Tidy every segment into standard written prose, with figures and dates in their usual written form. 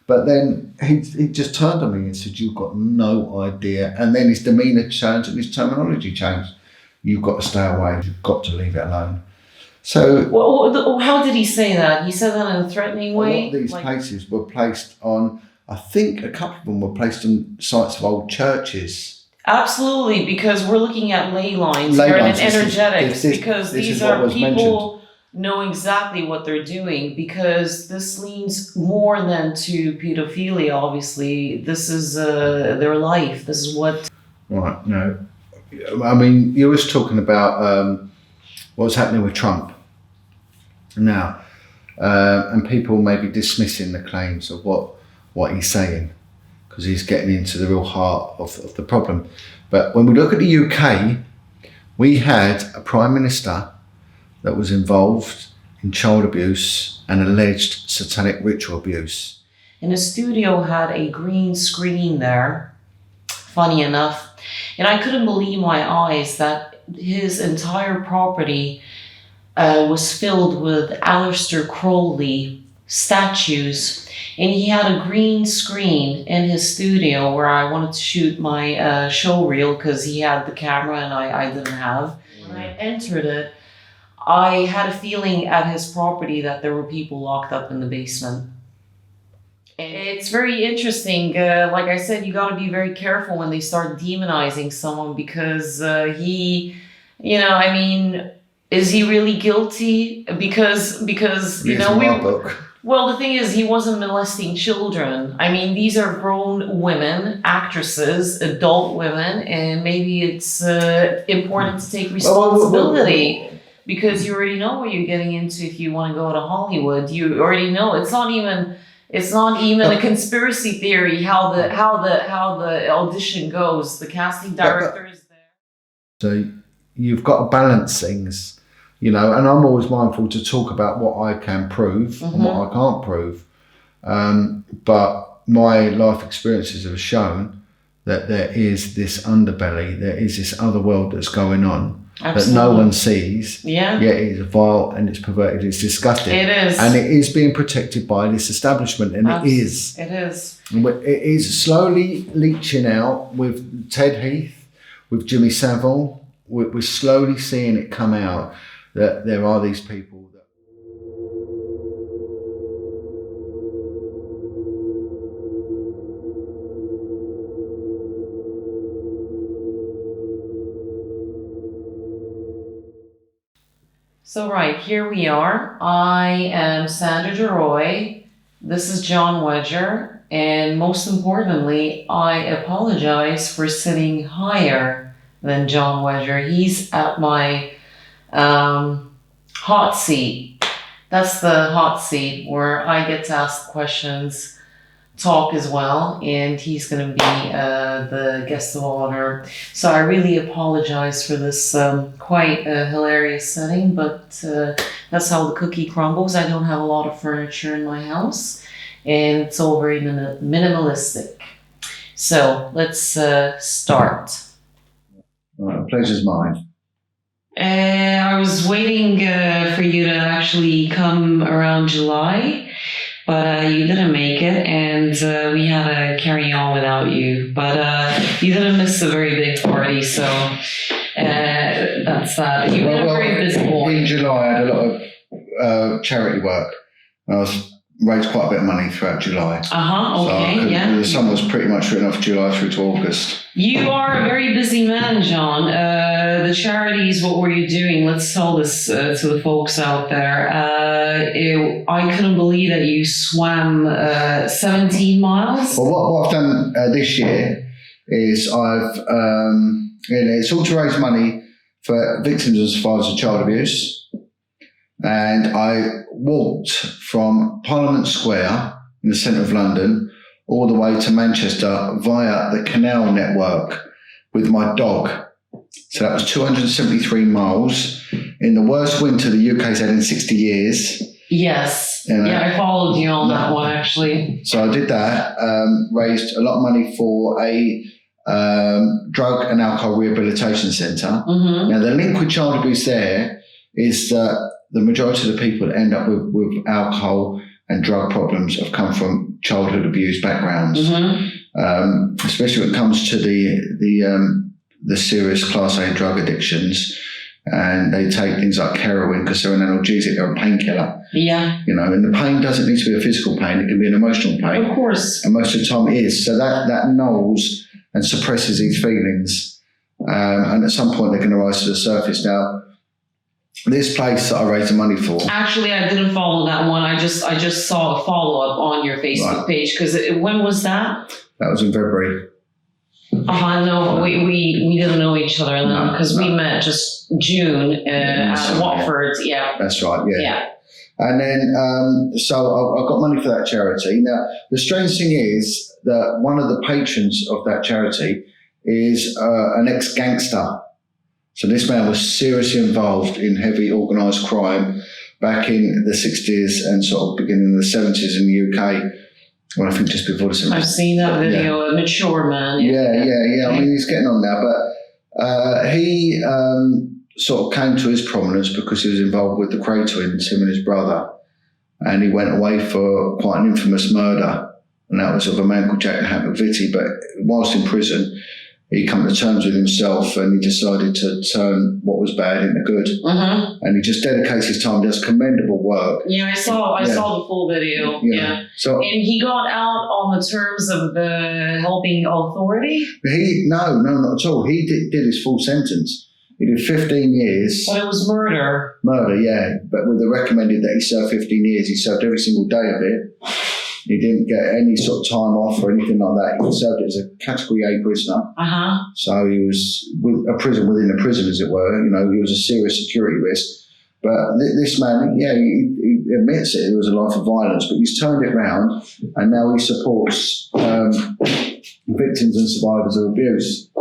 But then he just turned on me and said, "You've got no idea." And then his demeanour changed and his terminology changed. "You've got to stay away. You've got to leave it alone." So, how did he say that? He said that in a threatening way? A lot of these cases were placed on, I think a couple of them were placed on sites of old churches. Absolutely, because we're looking at ley lines here and energetics, because these are people know exactly what they're doing, because this leans more than to pedophilia, obviously. This is their life. This is what... Right, no. I mean, you was talking about what's happening with Trump now, and people may be dismissing the claims of what he's saying, because he's getting into the real heart of the problem. But when we look at the UK, we had a Prime Minister that was involved in child abuse and alleged satanic ritual abuse. And the studio had a green screen there, funny enough, and I couldn't believe my eyes that his entire property was filled with Aleister Crowley statues, and he had a green screen in his studio where I wanted to shoot my show reel, because he had the camera and I didn't have. When I entered it, I had a feeling at his property that there were people locked up in the basement. And it's very interesting. Like I said, you got to be very careful when they start demonizing someone, because is he really guilty? Because well, the thing is, he wasn't molesting children. I mean, these are grown women, actresses, adult women, and maybe it's important to take responsibility. Because you already know what you're getting into if you want to go to Hollywood. You already know it's not even a conspiracy theory how the audition goes. The casting director is there. So you've got to balance things, and I'm always mindful to talk about what I can prove and what I can't prove. But my life experiences have shown that there is this underbelly, there is this other world that's going on. Absolutely. That no one sees. Yeah. Yet it's vile and it's perverted, it's disgusting. It is. And it is being protected by this establishment, and it is. It is. And it is slowly leaching out with Ted Heath, with Jimmy Savile. We're slowly seeing it come out that there are these people that... So right, here we are. I am Sandra Daroy. This is Jon Wedger. And most importantly, I apologize for sitting higher than Jon Wedger. He's at my hot seat. That's the hot seat where I get to ask questions, talk as well, and he's going to be the guest of honor. So I really apologize for this quite hilarious setting, but that's how the cookie crumbles. I don't have a lot of furniture in my house, and it's all very minimalistic. So let's start. Pleasure's mine. I was waiting for you to actually come around July, but you didn't make it, and we had to carry on without you. But you didn't miss a very big party, so that's that. You've been a very busy boy. In July, I had a lot of charity work. I raised quite a bit of money throughout July. Okay, so yeah. The summer was pretty much written off July through to August. You are a very busy man, Jon. The charities, what were you doing? Let's tell this to the folks out there. I couldn't believe that you swam 17 miles. Well, what I've done this year is it's all to raise money for victims and survivors of child abuse. And I walked from Parliament Square in the centre of London all the way to Manchester via the canal network with my dog. So that was 273 miles in the worst winter the UK's had in 60 years. Yes. I followed you on that one, actually. So I did that, raised a lot of money for a drug and alcohol rehabilitation centre. Now, the link with child abuse there is that the majority of the people that end up with alcohol and drug problems have come from childhood abuse backgrounds, Mm-hmm. especially when it comes to the serious Class A drug addictions. And they take things like heroin because they're an analgesic, they're a painkiller. Yeah. You know, and the pain doesn't need to be a physical pain, it can be an emotional pain. Of course. And most of the time it is. So that nulls and suppresses these feelings. And at some point they can arise to the surface. Now, this place that I raised the money for. Actually, I didn't follow that one. I just saw a follow-up on your Facebook page. Because when was that? That was in February. No, we didn't know each other then because we met just June at Watford. Yeah. That's right, yeah. Yeah. And then, so I got money for that charity. Now, the strange thing is that one of the patrons of that charity is an ex-gangster. So this man was seriously involved in heavy organised crime back in the 60s and sort of beginning of the 70s in the UK. Well, I think just before the 70s. I've seen that video, a mature man. Yeah. I mean, he's getting on now, but he sort of came to his prominence because he was involved with the Cray twins, him and his brother, and he went away for quite an infamous murder, and that was of a man called Jack McVitie. But whilst in prison, he came to terms with himself and he decided to turn what was bad into good. Mm-hmm. And he just dedicates his time, does commendable work. Yeah, I saw the full video. Yeah. So, and he got out on the terms of the helping authority? No, not at all. He did his full sentence. He did 15 years. But it was murder. Murder, yeah. But with the recommended that he served 15 years, he served every single day of it. He didn't get any sort of time off or anything like that. He served it as a Category A prisoner. Uh-huh. So he was a prison within a prison, as it were. You know, he was a serious security risk. But this man, yeah, he admits it. It was a life of violence, but he's turned it around and now he supports victims and survivors of abuse.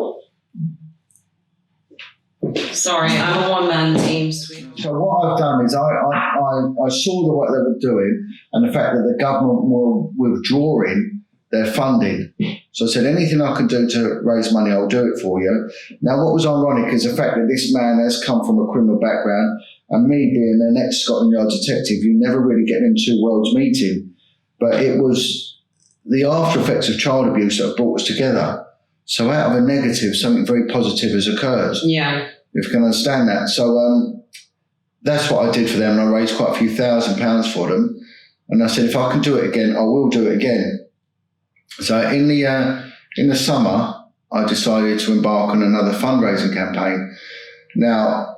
Sorry, I'm a one-man team, sweetheart. So what I've done is I saw the work they were doing and the fact that the government were withdrawing their funding. So I said, anything I can do to raise money, I'll do it for you. Now, what was ironic is the fact that this man has come from a criminal background, and me being an ex-Scotland Yard detective, you never really get them two worlds meeting. But it was the after effects of child abuse that have brought us together. So out of a negative, something very positive has occurred. Yeah. If you can understand that. So that's what I did for them, and I raised quite a few £1,000s for them. And I said, if I can do it again, I will do it again. So in the summer, I decided to embark on another fundraising campaign. Now,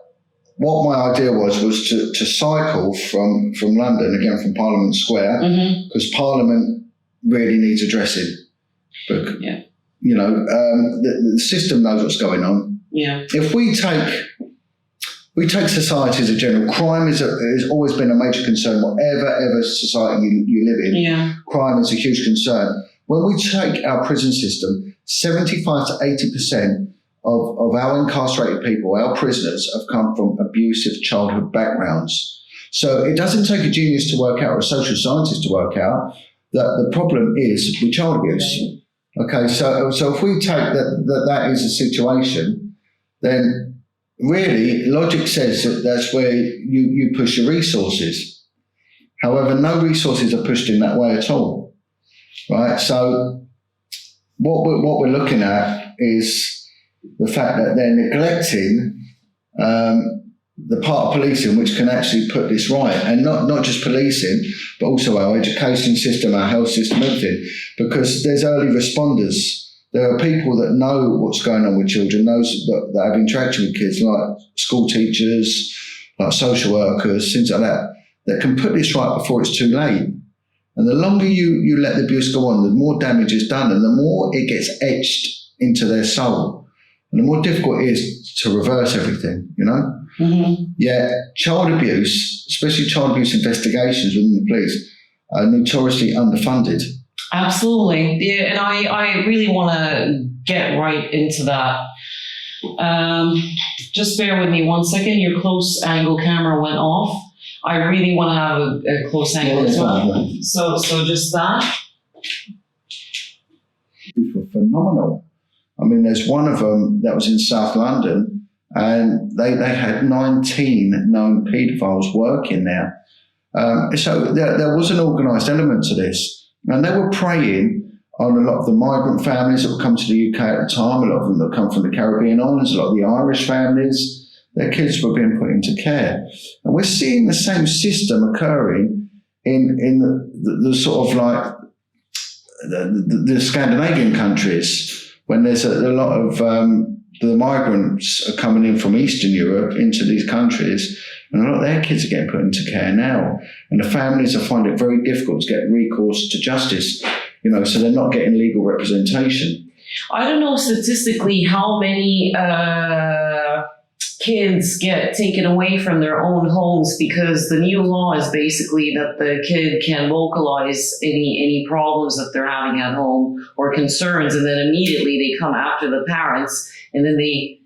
what my idea was to cycle from London, again from Parliament Square, because Parliament really needs addressing. But, you know, the system knows what's going on. Yeah. If we take society as a general, crime has always been a major concern, whatever society you live in. Yeah. Crime is a huge concern. When we take our prison system, 75 to 80% of our incarcerated people, our prisoners, have come from abusive childhood backgrounds. So it doesn't take a genius to work out, or a social scientist to work out, that the problem is with child abuse. Okay, so if we take that is a situation, then really logic says that that's where you push your resources. However, no resources are pushed in that way at all, right? So what we're looking at is the fact that they're neglecting the part of policing which can actually put this right, and not just policing, but also our education system, our health system, everything, because there's early responders. There are people that know what's going on with children, those that have interaction with kids, like school teachers, like social workers, things like that can put this right before it's too late. And the longer you let the abuse go on, the more damage is done, and the more it gets etched into their soul, and the more difficult it is to reverse everything, you know? Mm-hmm. Yeah, child abuse, especially child abuse investigations within the police, are notoriously underfunded. Absolutely. Yeah, and I really want to get right into that. Just bear with me 1 second. Your close angle camera went off. I really want to have a close angle as well. So just that. People are phenomenal. I mean, there's one of them that was in South London, and they had 19 known paedophiles working there. So there was an organised element to this. And they were preying on a lot of the migrant families that would come to the UK at the time, a lot of them that come from the Caribbean islands, a lot of the Irish families. Their kids were being put into care. And we're seeing the same system occurring in the sort of like the Scandinavian countries, when there's a lot of the migrants are coming in from Eastern Europe into these countries, and a lot of their kids are getting put into care now. And the families are finding it very difficult to get recourse to justice, so they're not getting legal representation. I don't know statistically how many kids get taken away from their own homes, because the new law is basically that the kid can vocalize any problems that they're having at home or concerns, and then immediately they come after the parents, and then they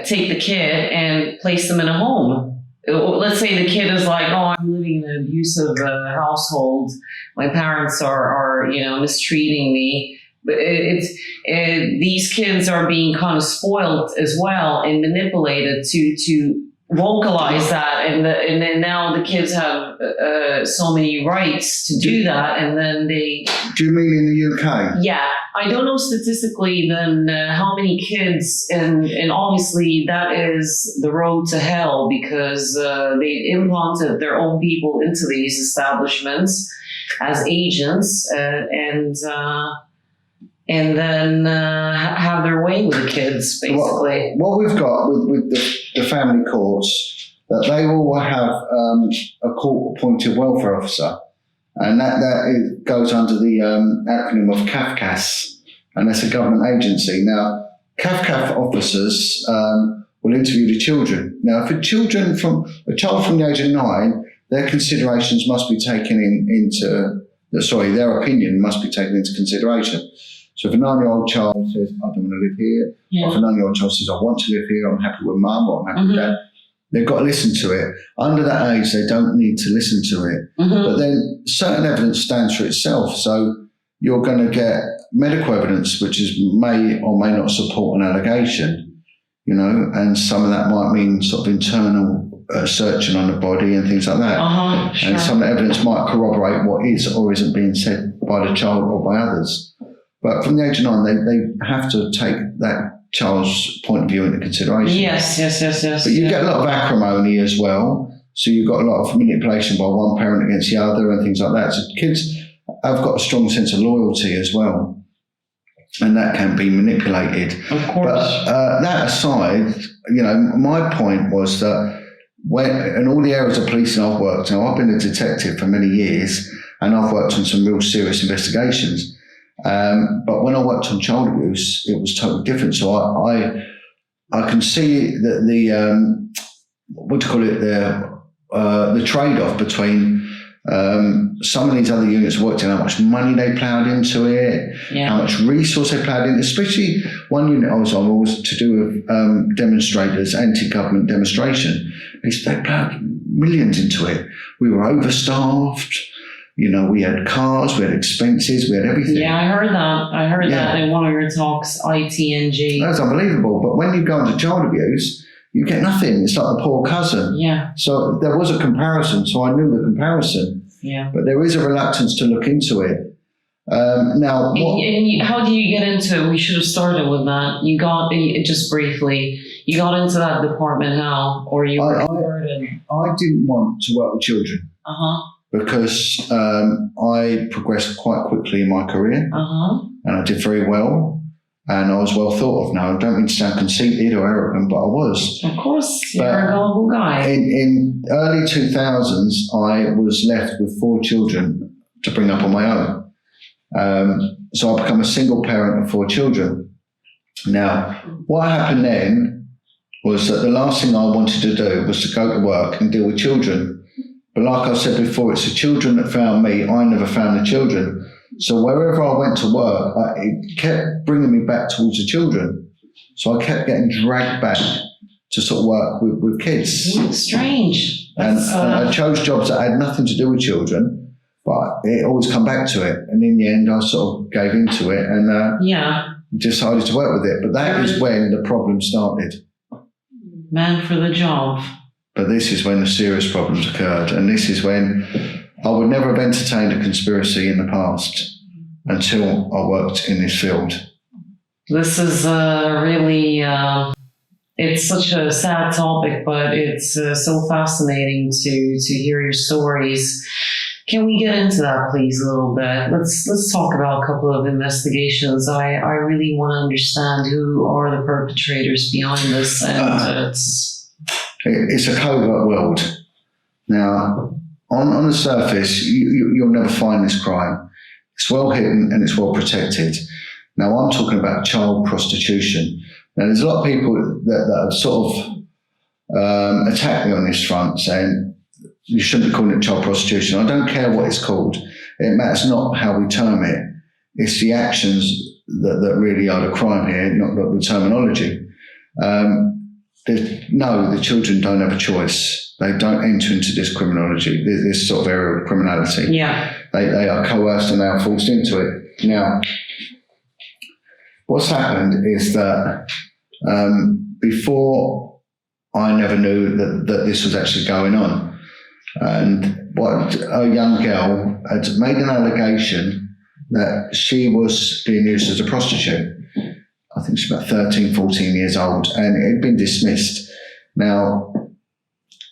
take the kid and place them in a home. Let's say the kid is like, oh, I'm living in an abusive household. My parents are mistreating me. But these kids are being kind of spoiled as well and manipulated to vocalize that, and then now the kids have so many rights to do that, and then they. Do you mean in the UK? Yeah, I don't know statistically then how many kids, and obviously that is the road to hell, because they implanted their own people into these establishments as agents, and then have their way with the kids, basically. What we've got with the family courts, that they will have a court-appointed welfare officer, and that goes under the acronym of CAFCAS, and that's a government agency. Now, CAFCAS officers will interview the children. Now, if a child from the age of 9, their considerations must be taken their opinion must be taken into consideration. So if a 9-year-old child says, I don't want to live here, or if a 9-year-old child says, I want to live here, I'm happy with mum, or I'm happy with dad, they've got to listen to it. Under that age, they don't need to listen to it. But then certain evidence stands for itself. So you're going to get medical evidence, which may or may not support an allegation, and some of that might mean sort of internal searching on the body and things like that. Sure. And some of the evidence might corroborate what is or isn't being said by the child or by others. But from the age of 9, they have to take that child's point of view into consideration. Yes. But you get a lot of acrimony as well. So you've got a lot of manipulation by one parent against the other and things like that. So kids have got a strong sense of loyalty as well. And that can be manipulated. Of course. But that aside, my point was that in all the areas of policing I've worked, I've been a detective for many years, and I've worked on some real serious investigations. But when I worked on child abuse, it was totally different. So I can see that the trade-off between some of these other units worked in how much money they ploughed into it, how much resource they ploughed in. Especially one unit I was on was to do with demonstrators, anti-government demonstration. They ploughed millions into it. We were overstaffed. We had cars, we had expenses, we had everything. Yeah, I heard that. I heard that in one of your talks, ITNG. That's unbelievable. But when you go into child abuse, you get nothing. It's like the poor cousin. Yeah. So there was a comparison, so I knew the comparison. Yeah. But there is a reluctance to look into it. Now, how do you get into it? We should have started with that. You got, just briefly, you got into that department how? Or you were converted? I didn't want to work with children. Because I progressed quite quickly in my career, and I did very well, and I was well thought of. Now, I don't mean to sound conceited or arrogant, but I was. Of course, you're a gullible guy. In early 2000s, I was left with 4 children to bring up on my own. So I became a single parent of 4 children. Now, what happened then was that the last thing I wanted to do was to go to work and deal with children. But like I said before, it's the children that found me. I never found the children. So wherever I went to work, it kept bringing me back towards the children. So I kept getting dragged back to sort of work with kids. Strange. And I chose jobs that had nothing to do with children, but it always come back to it. And in the end, I sort of gave into it and decided to work with it. But that is when the problem started. Man for the job. But this is when the serious problems occurred, and this is when I would never have entertained a conspiracy in the past until I worked in this field. This is really, it's such a sad topic, but it's so fascinating to hear your stories. Can we get into that, please, a little bit? Let's talk about a couple of investigations. I really want to understand who are the perpetrators behind this, and it's a covert world. Now, on the surface, you'll never find this crime. It's well hidden and it's well protected. Now, I'm talking about child prostitution. Now, there's a lot of people that have sort of attacked me on this front, saying you shouldn't be calling it child prostitution. I don't care what it's called. It matters not how we term it. It's the actions that really are the crime here, not the terminology. No, the children don't have a choice. They don't enter into this criminology, this sort of area of criminality. Yeah. They are coerced and they are forced into it. Now, what's happened is that before, I never knew that this was actually going on. And what a young girl had made an allegation that she was being used as a prostitute. I think she's about 13, 14 years old, and it had been dismissed. Now,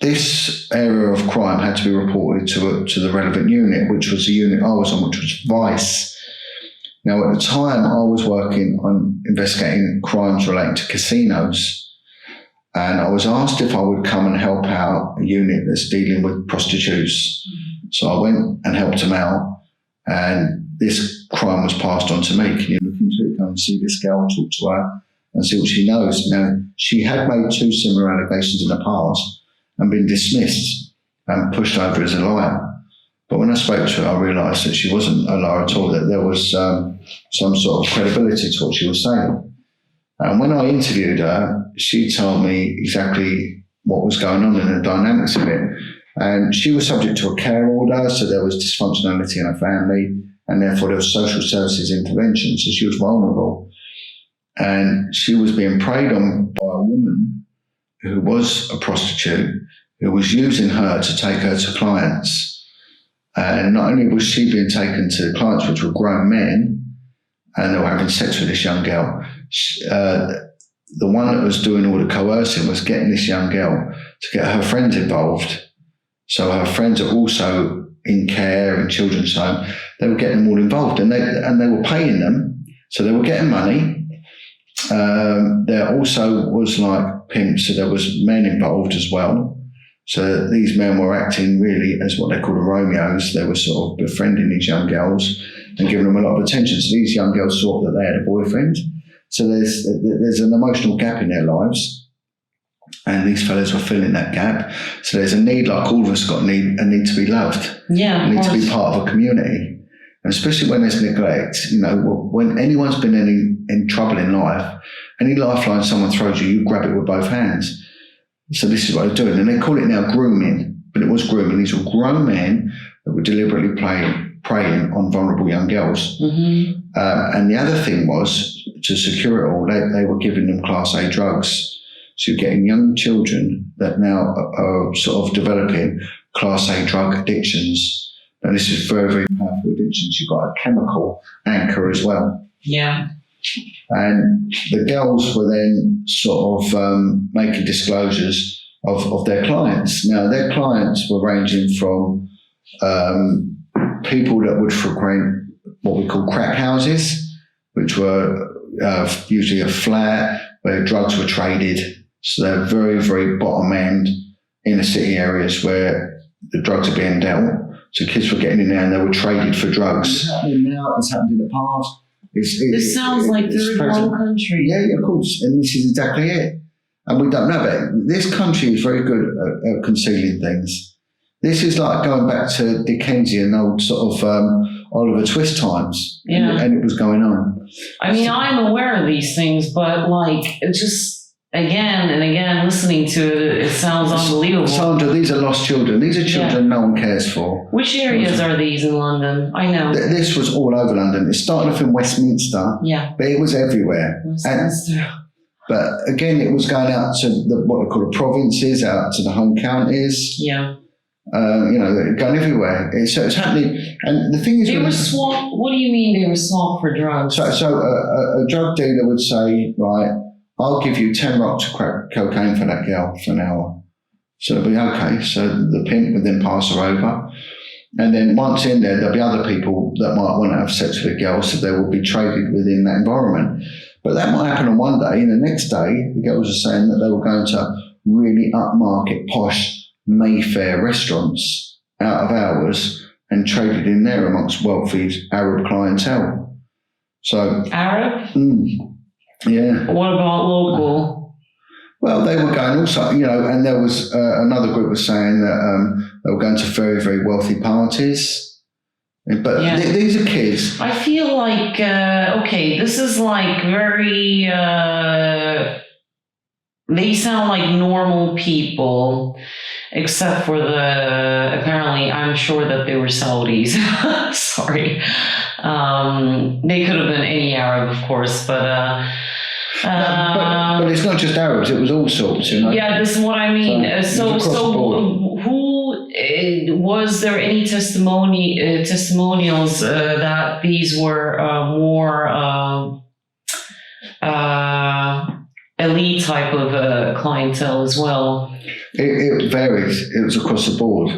this area of crime had to be reported to the relevant unit, which was the unit I was on, which was Vice. Now, at the time, I was working on investigating crimes relating to casinos, and I was asked if I would come and help out a unit that's dealing with prostitutes. So I went and helped them out, and this crime was passed on to me. Can you look into it? Go and see this girl, talk to her, and see what she knows. Now, she had made 2 similar allegations in the past and been dismissed and pushed over as a liar. But when I spoke to her, I realised that she wasn't a liar at all, that there was some sort of credibility to what she was saying. And when I interviewed her, she told me exactly what was going on and the dynamics of it. And she was subject to a care order, so there was dysfunctionality in her family, and therefore there was social services intervention, so she was vulnerable. And she was being preyed on by a woman who was a prostitute, who was using her to take her to clients. And not only was she being taken to clients, which were grown men, and they were having sex with this young girl, the one that was doing all the coercing was getting this young girl to get her friends involved. So her friends are also in care in children's home. They were getting them all involved, and they were paying them, so they were getting money. There also was like pimps, so there was men involved as well. So these men were acting really as what they call the Romeos. They were sort of befriending these young girls and giving them a lot of attention. So these young girls thought that they had a boyfriend. So there's an emotional gap in their lives, and these fellas were filling that gap. So there's a need, like all of us got a need to be loved. Yeah, a need to be part of a community. And especially when there's neglect, when anyone's been in trouble in life, any lifeline someone throws you grab it with both hands. So this is what they're doing. And they call it now grooming, but it was grooming. These were grown men that were deliberately preying on vulnerable young girls. Mm-hmm. And the other thing was, to secure it all, they were giving them Class A drugs. So you're getting young children that now are sort of developing Class A drug addictions. And this is very, very powerful addictions. You've got a chemical anchor as well. Yeah. And the girls were then sort of making disclosures of their clients. Now, their clients were ranging from people that would frequent what we call crack houses, which were usually a flat where drugs were traded. So they're very, very bottom end inner city areas where the drugs are being dealt. So kids were getting in there and they were traded for drugs. It's happening now, it's happened in the past. This sounds like third world country. Yeah, of course. And this is exactly it. And we don't know it. This country is very good at concealing things. This is like going back to Dickensian old sort of Oliver Twist times. Yeah. And it was going on. I mean, I'm aware of these things, but it just again and again listening to it, it sounds unbelievable. Sandra, these are lost children. These are children no one cares for. Which areas are these in London? I know. This was all over London. It started off in Westminster, but it was everywhere. But again, it was going out to what they call the provinces, out to the home counties. Yeah. They're going everywhere. It's happening. And the thing is, They were swapped. What do you mean they were swapped for drugs? So a drug dealer would say, right, I'll give you 10 rocks of crack cocaine for that girl for an hour. So it'll be okay. So the pimp would then pass her over. And then once in there, there'll be other people that might want to have sex with a girl, so they will be traded within that environment. But that might happen on one day, and the next day, the girls are saying that they were going to really upmarket, posh Mayfair restaurants out of hours and traded in there amongst wealthy Arab clientele. So Arab? Yeah. What about local? Well, they were going also, and there was another group was saying that they were going to very, very wealthy parties. But these are kids. I feel like, this is like very, they sound like normal people, except for apparently, I'm sure that they were Saudis. Sorry. They could have been any Arab, of course, but it's not just Arabs, it was all sorts, Yeah, this is what I mean. So who was there any testimonials that these were more elite type of clientele as well? It varies. It was across the board.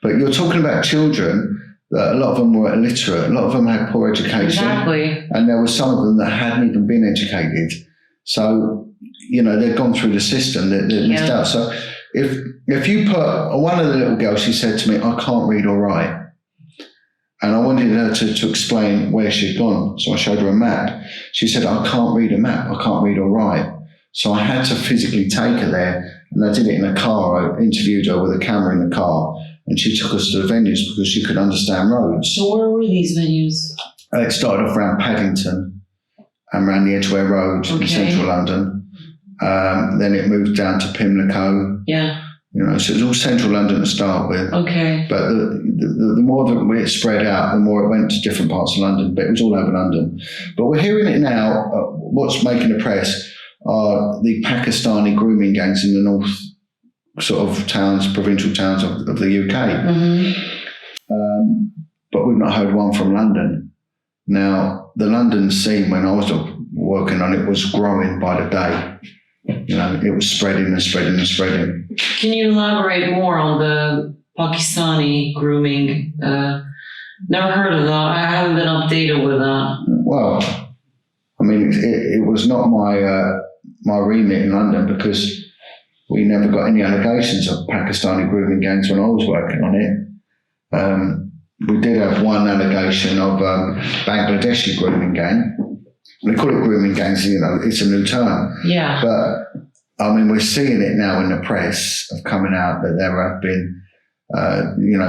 But you're talking about children. A lot of them were illiterate. A lot of them had poor education. Exactly. And there were some of them that hadn't even been educated. So, they'd gone through the system. They'd missed out. So if you put, one of the little girls, she said to me, I can't read or write. And I wanted her to explain where she'd gone. So I showed her a map. She said, I can't read a map. I can't read or write. So I had to physically take her there. And I did it in a car. I interviewed her with a camera in the car. And she took us to the venues because she could understand roads. So where were these venues? It started off around Paddington and around the Edgware Road in central London. Then it moved down to Pimlico. Yeah. So it was all central London to start with. Okay. But the more that it spread out, the more it went to different parts of London. But it was all over London. But we're hearing it now. What's making the press are the Pakistani grooming gangs in the north sort of towns, provincial towns of the UK. But we've not heard one from London. Now, the London scene, when I was working on it, was growing by the day. It was spreading and spreading and spreading. Can you elaborate more on the Pakistani grooming? Never heard of that. I haven't been updated with that. Well, I mean, it was not my remit in London because we never got any allegations of Pakistani grooming gangs when I was working on it. We did have one allegation of Bangladeshi grooming gang. We call it grooming gangs, it's a new term. Yeah. But, I mean, we're seeing it now in the press of coming out that there have been,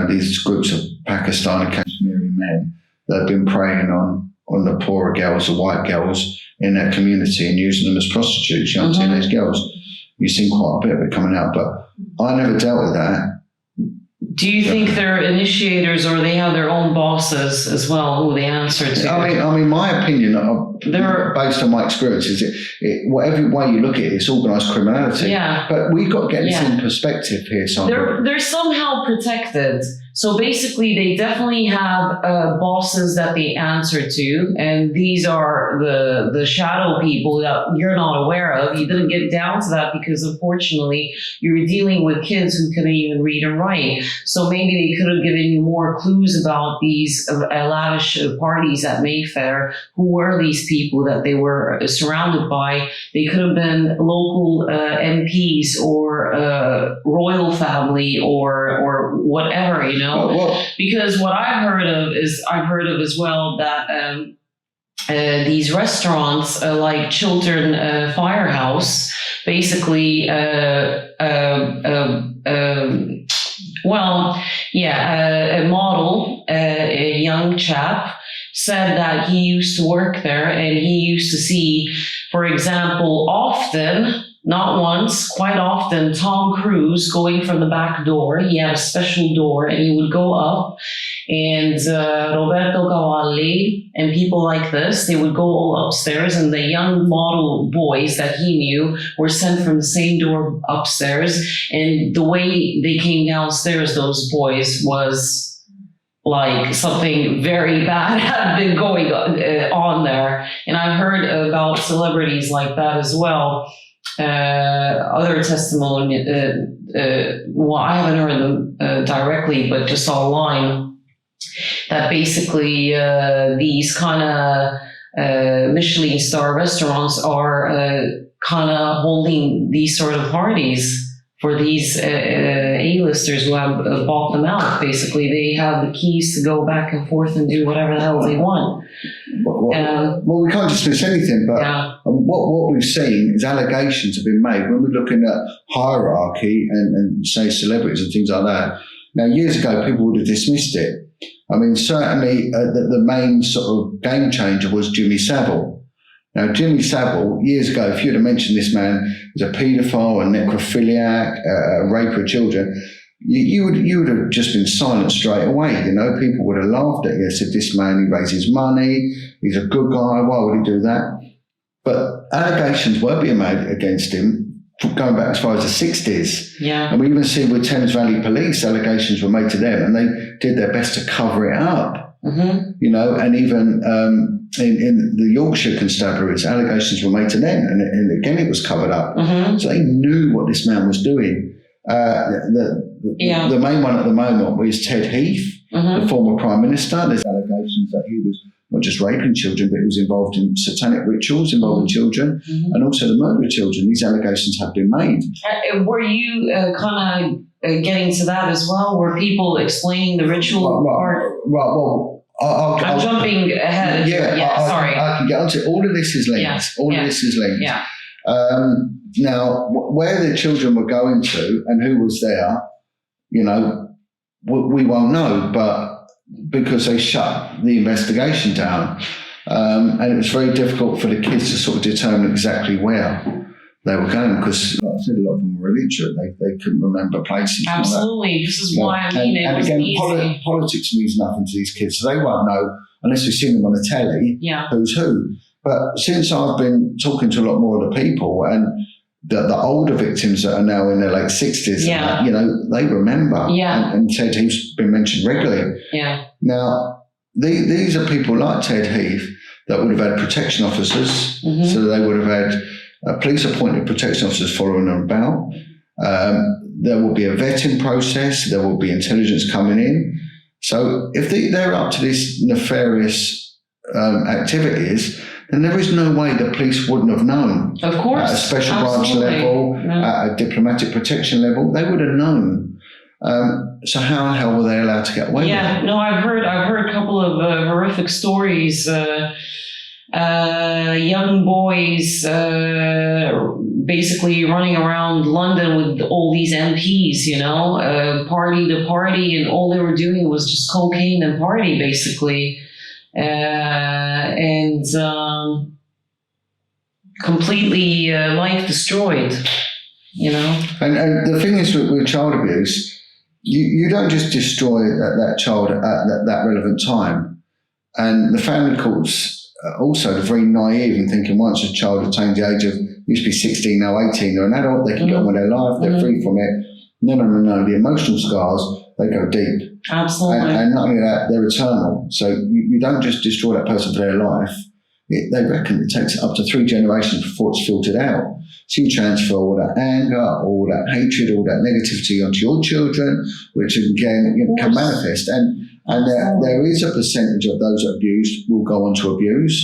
these groups of Pakistani Kashmiri men that have been preying on the poorer girls, the white girls in their community and using them as prostitutes, teenage girls. You've seen quite a bit of it coming out, but I never dealt with that. Do you think they're initiators or they have their own bosses as well who they answer to? I mean, my opinion, based on my experience, is whatever way you look at it, it's organised criminality. Yeah. But we've got to get this in perspective here, Sandra. They're somehow protected. So basically, they definitely have bosses that they answer to, and these are the shadow people that you're not aware of. You didn't get down to that because, unfortunately, you were dealing with kids who couldn't even read and write. So maybe they could have given you more clues about these lavish parties at Mayfair. Who were these people that they were surrounded by? They could have been local MPs or royal family or whatever, Because what I've heard of as well that these restaurants like Chiltern Firehouse, basically a model, a young chap, said that he used to work there and he used to see, for example, often not once, quite often, Tom Cruise going from the back door. He had a special door, and he would go up, and Roberto Cavalli and people like this, they would go all upstairs, and the young model boys that he knew were sent from the same door upstairs. And the way they came downstairs, those boys, was like something very bad had been going on there. And I've heard about celebrities like that as well. Other testimony, well, I haven't heard them directly, but just online, that basically these kind of Michelin star restaurants are kind of holding these sort of parties for these A-listers who have bought them out. Basically, they have the keys to go back and forth and do whatever the hell they want. Well, we can't dismiss anything, but what we've seen is allegations have been made when we're looking at hierarchy and say celebrities and things like that. Now, years ago, people would have dismissed it. I mean, certainly the main sort of game changer was Jimmy Savile. Now, Jimmy Savile, years ago, if you'd have mentioned this man as a paedophile, a necrophiliac, a raper of children, you would have just been silent straight away. You know, people would have laughed at you, said, this man, he raises money, he's a good guy, why would he do that? But allegations were being made against him going back as far as the 60s. Yeah. And we even see with Thames Valley Police, allegations were made to them, and they did their best to cover it up. Mm-hmm. You know, and even in the Yorkshire constabularies, allegations were made to them, and again it was covered up. Mm-hmm. So they knew what this man was doing. The main one at the moment was Ted Heath, the former Prime Minister. There's allegations that he was not just raping children, but he was involved in satanic rituals involving children, and also the murder of children. These allegations have been made. Were you kind of getting to that as well? Were people explaining the ritual part? I'm jumping ahead. Sorry. I can get onto it. All of this is linked. Of this is linked. Yeah. Now, where the children were going to and who was there, you know, we won't know, but because they shut the investigation down, and it was very difficult for the kids to sort of determine exactly where they were going, because, like I said, a lot of them were illiterate. They couldn't remember places. Absolutely. This is why I mean it was easy. Politics means nothing to these kids, so they won't know unless we've seen them on the telly who's who. But since I've been talking to a lot more of the people, and the older victims that are now in their late 60s, you know, they remember. Yeah. And Ted Heath's been mentioned regularly. Yeah. Now, these are people like Ted Heath that would have had protection officers, so they would have had police-appointed protection officers following them about. There will be a vetting process. There will be intelligence coming in. So if they're up to these nefarious activities, then there is no way the police wouldn't have known. Of course. At a special branch level, at a diplomatic protection level, they would have known. So how the hell were they allowed to get away with it? Yeah, no, I've heard a couple of horrific stories. Young boys basically running around London with all these MPs, you know, party to party, and all they were doing was just cocaine and party, basically. And completely life destroyed, you know. And the thing is with child abuse, you don't just destroy that child at that relevant time. And the family courts also are very naive in thinking once a child attains the age of, used to be 16, now 18, they're an adult, they can get on with their life, they're free from it. No, the emotional scars, they go deep. Absolutely. And not only that, they're eternal. So you don't just destroy that person for their life. They reckon it takes up to 3 generations before it's filtered out. So you transfer all that anger, all that hatred, all that negativity onto your children, which again can manifest. And there is a percentage of those that abuse will go on to abuse,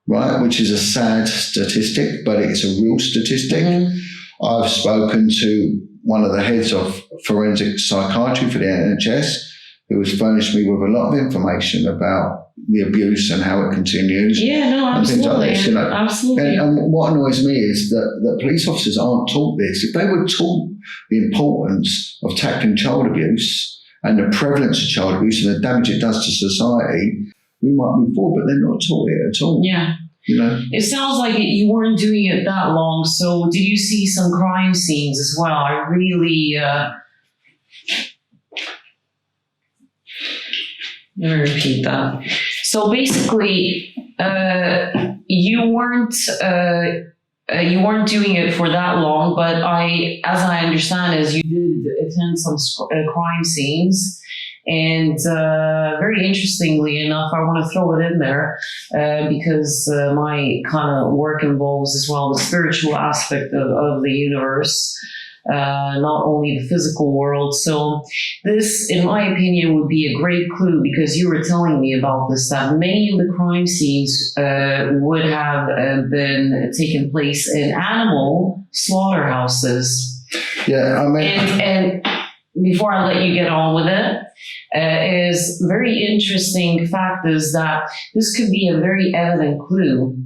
right? Which is a sad statistic, but it's a real statistic. I've spoken to one of the heads of forensic psychiatry for the NHS, who has furnished me with a lot of information about the abuse and how it continues. Yeah, no, absolutely. And things like this, you know. Absolutely. And what annoys me is that police officers aren't taught this. If they were taught the importance of tackling child abuse and the prevalence of child abuse and the damage it does to society, we might move forward, but they're not taught it at all. Yeah. It sounds like you weren't doing it that long. So did you see some crime scenes as well? I really... Let me repeat that. So basically, you weren't doing it for that long, but as I understand, is you did attend some crime scenes. And very interestingly enough, I want to throw it in there because my kind of work involves as well the spiritual aspect of the universe, not only the physical world. So this, in my opinion, would be a great clue because you were telling me about this, that many of the crime scenes would have been taken place in animal slaughterhouses. Yeah, I mean... And before I let you get on with it, is very interesting fact is that this could be a very evident clue.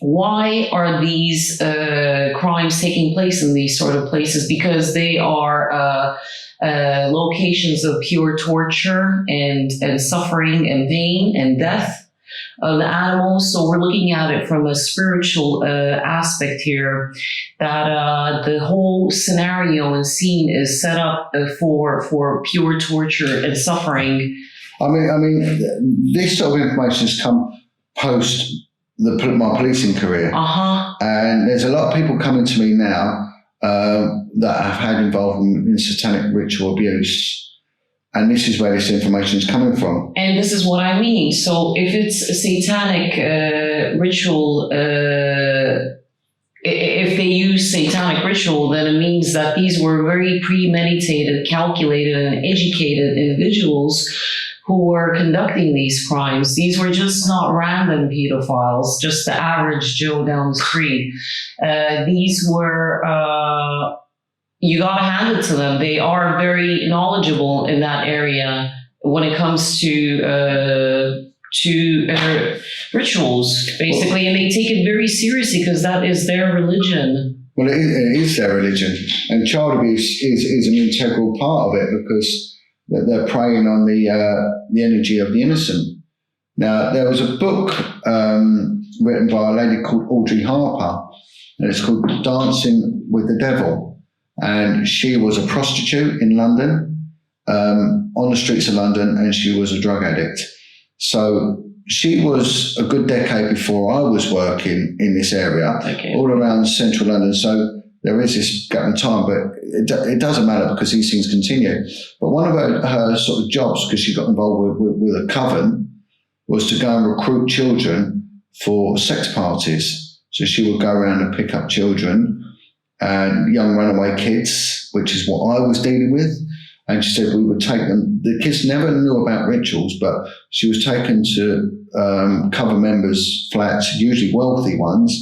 Why are these crimes taking place in these sort of places? Because they are locations of pure torture and suffering and pain and death of the animals. So we're looking at it from a spiritual aspect here, that the whole scenario and scene is set up for pure torture and suffering. I mean, this sort of information has come post my policing career. And there's a lot of people coming to me now that have had involvement in satanic ritual abuse. And this is where this information is coming from. And this is what I mean. So if it's a satanic ritual, if they use satanic ritual, then it means that these were very premeditated, calculated, and educated individuals who were conducting these crimes. These were just not random pedophiles, just the average Joe down the street. These were... you gotta hand it to them. They are very knowledgeable in that area when it comes to rituals, basically, and they take it very seriously because that is their religion. Well, it is their religion, and child abuse is an integral part of it because they're preying on the energy of the innocent. Now, there was a book written by a lady called Audrey Harper, and it's called Dancing with the Devil. And she was a prostitute in London, on the streets of London, and she was a drug addict. So she was a good decade before I was working in this area, all around central London. So there is this gap in time, but it doesn't matter because these things continue. But one of her sort of jobs, because she got involved with a coven, was to go and recruit children for sex parties. So she would go around and pick up children and young runaway kids, which is what I was dealing with. And she said we would take them. The kids never knew about rituals, but she was taken to cover members' flats, usually wealthy ones,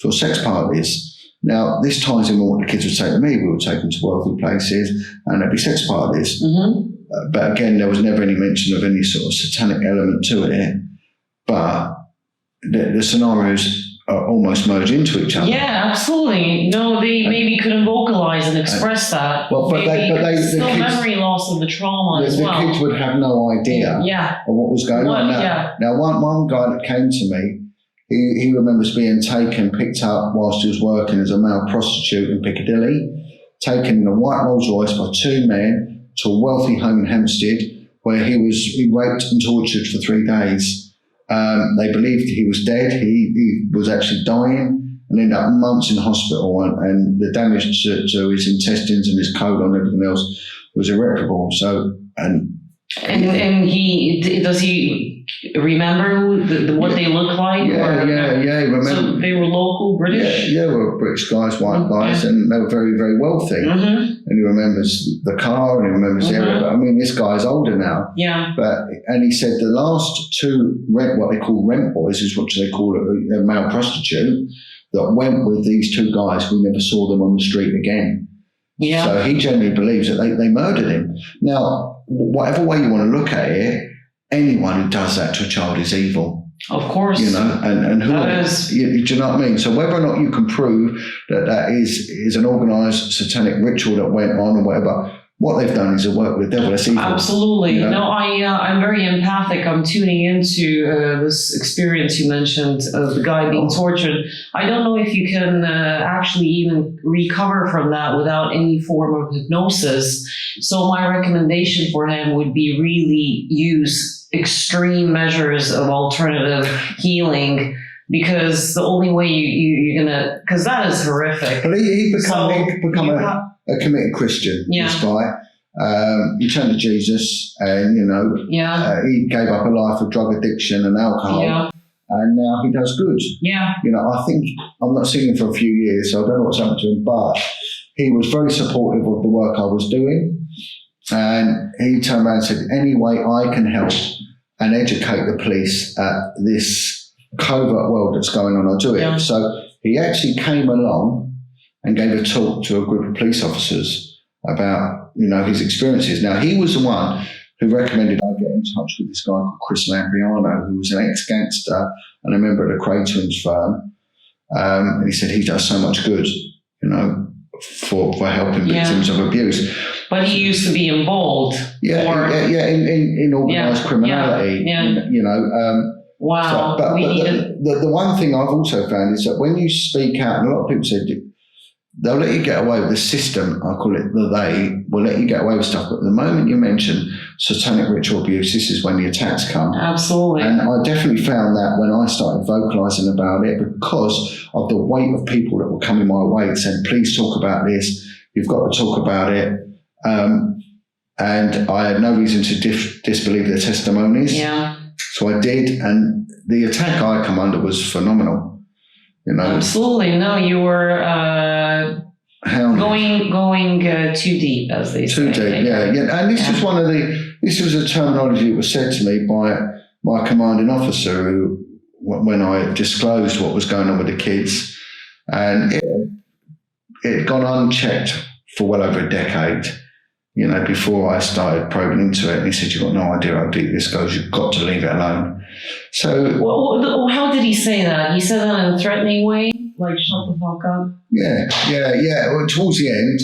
for sex parties. Now, this ties in with what the kids would say to me. We would take them to wealthy places and there'd be sex parties. Mm-hmm. But again, there was never any mention of any sort of satanic element to it. But the scenarios are almost merge into each other. Yeah, absolutely. No, they maybe couldn't vocalize and express that. Well, but they still memory loss of the trauma as well. The kids would have no idea of what was going on. Now, one guy that came to me, he remembers being picked up whilst he was working as a male prostitute in Piccadilly, taken in a white Rolls Royce by two men to a wealthy home in Hampstead, where he was raped and tortured for 3 days. They believed he was dead. He was actually dying and ended up months in hospital, and the damage to his intestines and his colon and everything else was irreparable. So, and does he remember what they looked like? Yeah, he remember. So they were local British? Yeah, they were British guys, white guys, and they were very, very wealthy. Mm-hmm. And he remembers the car and he remembers the area. But I mean, this guy's older now. Yeah. And he said the last two what they call rent boys, is what they call it, a male prostitute, that went with these two guys. We never saw them on the street again. Yeah. So he generally believes that they murdered him. Now, whatever way you want to look at it, anyone who does that to a child is evil. Of course. You know, and who is, do you know what I mean? So whether or not you can prove that is an organised satanic ritual that went on or whatever, what they've done is to work with the devil. That's evil. Absolutely. You know? No, I'm very empathic. I'm tuning into this experience you mentioned of the guy being tortured. I don't know if you can actually even recover from that without any form of hypnosis. So my recommendation for him would be really use extreme measures of alternative healing, because the only way you're gonna, because that is horrific. But he become a committed Christian. Yeah. This guy, he turned to Jesus, and he gave up a life of drug addiction and alcohol, and now he does good. Yeah. I think I'm not seeing him for a few years, so I don't know what's happened to him, but he was very supportive of the work I was doing, and he turned around and said, "Any way I can help and educate the police at this covert world that's going on, I'll do it." Yeah. So he actually came along and gave a talk to a group of police officers about, his experiences. Now, he was the one who recommended I get in touch with this guy called Chris Lambriano, who was an ex-gangster and a member of the Cray Twins firm. And he said he does so much good, for helping victims of abuse. But he used to be involved. In organised criminality. Wow. But the one thing I've also found is that when you speak out, and a lot of people say they'll let you get away with the system, I call it they will let you get away with stuff, but the moment you mention satanic ritual abuse, this is when the attacks come. Absolutely. And I definitely found that when I started vocalising about it, because of the weight of people that were coming my way saying, please talk about this, you've got to talk about it. And I had no reason to disbelieve their testimonies. Yeah. So I did, and the attack I come under was phenomenal. Absolutely. No, you were going too deep, as they say. Too deep, yeah. And this is this was a terminology that was said to me by my commanding officer, who, when I disclosed what was going on with the kids, and it had gone unchecked for well over a decade. Before I started probing into it, and he said, "You've got no idea how deep this goes. You've got to leave it alone." So, how did he say that? He said that in a threatening way, like "shut the fuck up." Yeah. Well, towards the end,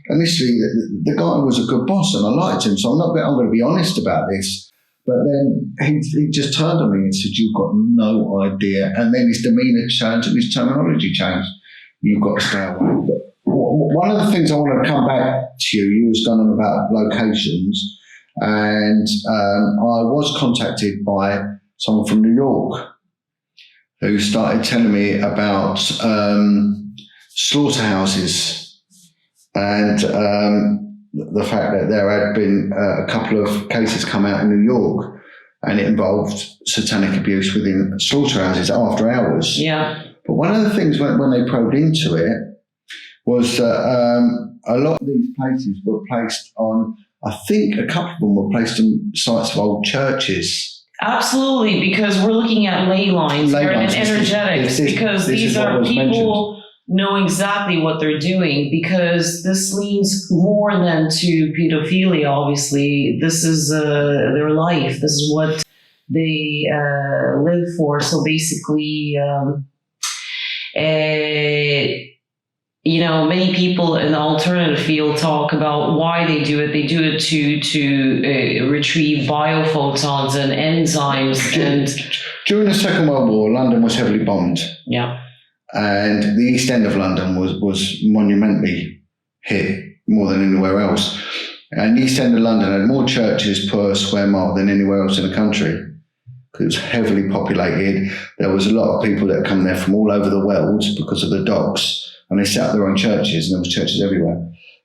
initially, the guy was a good boss, and I liked him, so I'm going to be honest about this. But then he just turned on me and said, "You've got no idea," and then his demeanour changed and his terminology changed. You've got to stay away. But one of the things I want to come back to, you was going on about locations, and I was contacted by someone from New York who started telling me about slaughterhouses, and the fact that there had been a couple of cases come out in New York, and it involved satanic abuse within slaughterhouses after hours. Yeah. But one of the things when they probed into it was that a lot of these places were placed on, I think a couple of them were placed on sites of old churches. Absolutely, because we're looking at ley lines and energetics, because these are people know exactly what they're doing, because this leans more than to pedophilia, obviously. This is their life. This is what they live for. So basically, many people in the alternative field talk about why they do it. They do it to retrieve biophotons and enzymes. During the Second World War, London was heavily bombed. Yeah. And the East End of London was monumentally hit more than anywhere else. And the East End of London had more churches per square mile than anywhere else in the country. It was heavily populated. There was a lot of people that come there from all over the world because of the docks. And they set up their own churches, and there was churches everywhere.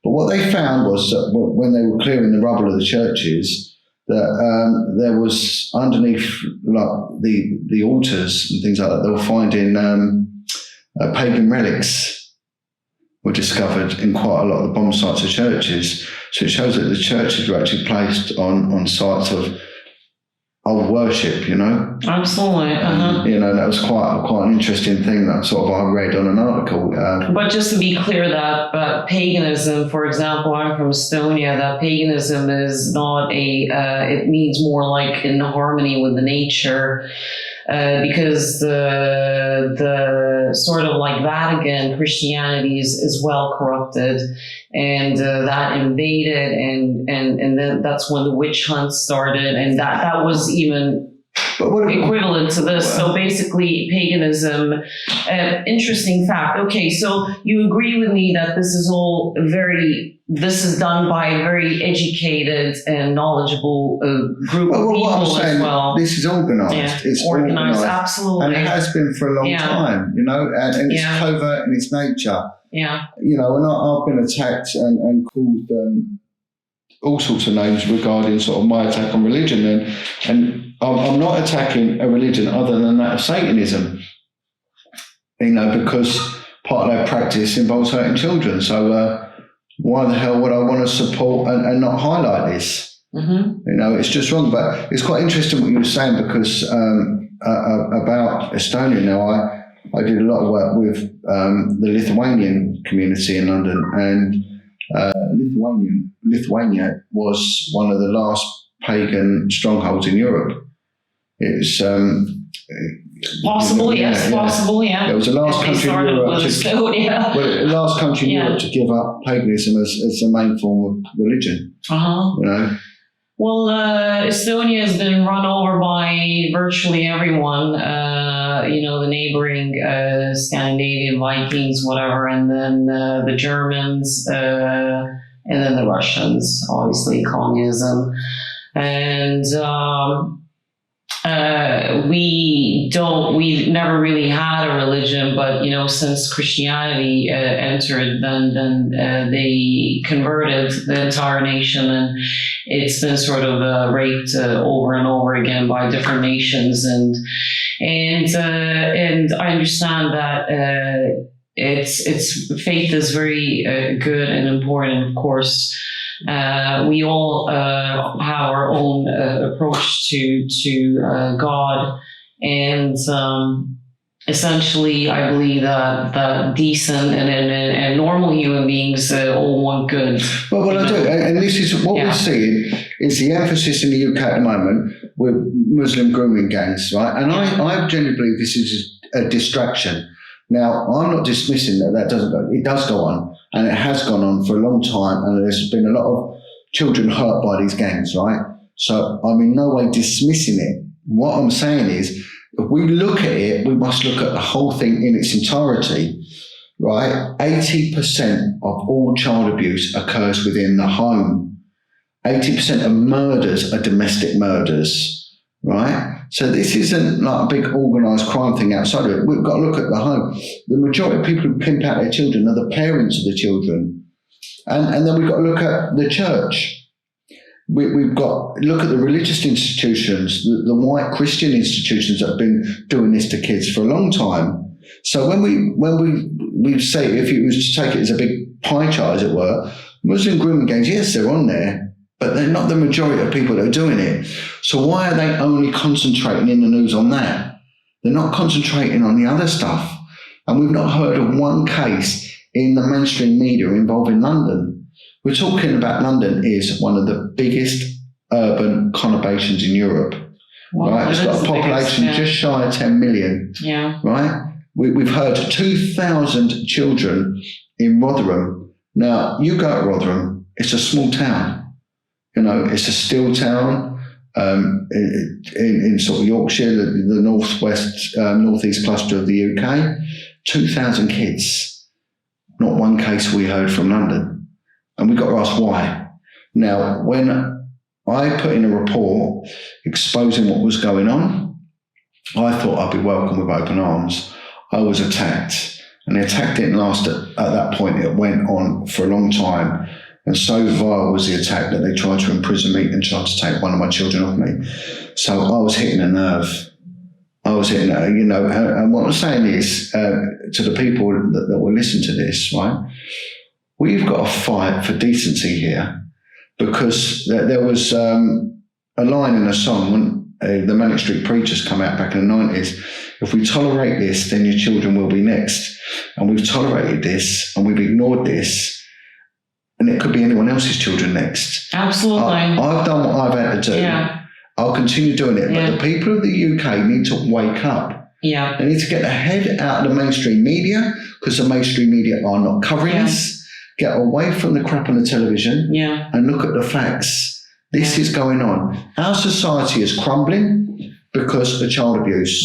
But what they found was that when they were clearing the rubble of the churches, that there was underneath like the altars and things like that, they were finding pagan relics were discovered in quite a lot of the bomb sites of churches. So it shows that the churches were actually placed on sites of old worship, Absolutely. That was quite an interesting thing that I read on an article. But just to be clear, that paganism, for example, I'm from Estonia, that paganism is not it means more like in harmony with the nature. because the sort of like Vatican Christianity is well corrupted, and that invaded, and then that's when the witch hunt started, and that was even equivalent to this. So basically, paganism. Interesting fact. Okay, so you agree with me that this is all this is done by a very educated and knowledgeable group of people what I'm saying, as well. This is organised. Yeah, it's organised, absolutely. And it has been for a long time, and it's covert in its nature. Yeah. And I've been attacked and called all sorts of names regarding sort of my attack on religion, and I'm not attacking a religion other than that of Satanism, because part of their practice involves hurting children. So why the hell would I want to support and not highlight this? Mm-hmm. It's just wrong. But it's quite interesting what you were saying, because about Estonia. Now, I did a lot of work with the Lithuanian community in London, and Lithuania was one of the last pagan strongholds in Europe. It's possible, yes, possible, yeah. It was the last country in Europe in Europe to give up paganism as the main form of religion. Well, Estonia has been run over by virtually everyone. The neighboring Scandinavian Vikings, whatever, and then the Germans, and then the Russians, obviously communism, and. We've never really had a religion, but since Christianity entered, then they converted the entire nation, and it's been sort of raped over and over again by different nations, and I understand that its faith is very good and important, of course. We all have our own approach to God, and essentially, I believe that decent and normal human beings all want good. Well, I do, and this is what we're seeing is the emphasis in the UK at the moment with Muslim grooming gangs, right? And I genuinely believe this is a distraction. Now, I'm not dismissing that doesn't go. It does go on, and it has gone on for a long time, and there's been a lot of children hurt by these gangs, right? So I'm in no way dismissing it. What I'm saying is, if we look at it, we must look at the whole thing in its entirety, right? 80% of all child abuse occurs within the home. 80% of murders are domestic murders, right? So this isn't like a big organised crime thing outside of it. We've got to look at the home. The majority of people who pimp out their children are the parents of the children. And then we've got to look at the church. We've got to look at the religious institutions, the white Christian institutions that have been doing this to kids for a long time. So when we say, if you was to take it as a big pie chart, as it were, Muslim grooming gangs, yes, they're on there, but they're not the majority of people that are doing it. So why are they only concentrating in the news on that? They're not concentrating on the other stuff. And we've not heard of one case in the mainstream media involving London. We're talking about London is one of the biggest urban conurbations in Europe. Well, right? It's got a population just shy of 10 million. Yeah. Right? We've heard 2,000 children in Rotherham. Now, you go to Rotherham, it's a small town. It's a steel town in sort of Yorkshire, the northeast cluster of the UK. 2,000 kids. Not one case we heard from London. And we've got to ask why. Now, when I put in a report exposing what was going on, I thought I'd be welcomed with open arms. I was attacked. And the attack didn't last at that point. It went on for a long time. And so vile was the attack that they tried to imprison me and tried to take one of my children off me. So I was hitting a nerve. And what I'm saying is to the people that will listen to this, right? We've got to fight for decency here, because there was a line in a song when the Manic Street Preachers come out back in the 90s. If we tolerate this, then your children will be next. And we've tolerated this and we've ignored this. And it could be anyone else's children next. Absolutely. I've done what I've had to do. Yeah. I'll continue doing it. Yeah. But the people of the UK need to wake up. Yeah. They need to get their head out of the mainstream media, because the mainstream media are not covering this. Get away from the crap on the television and look at the facts. This is going on. Our society is crumbling because of child abuse,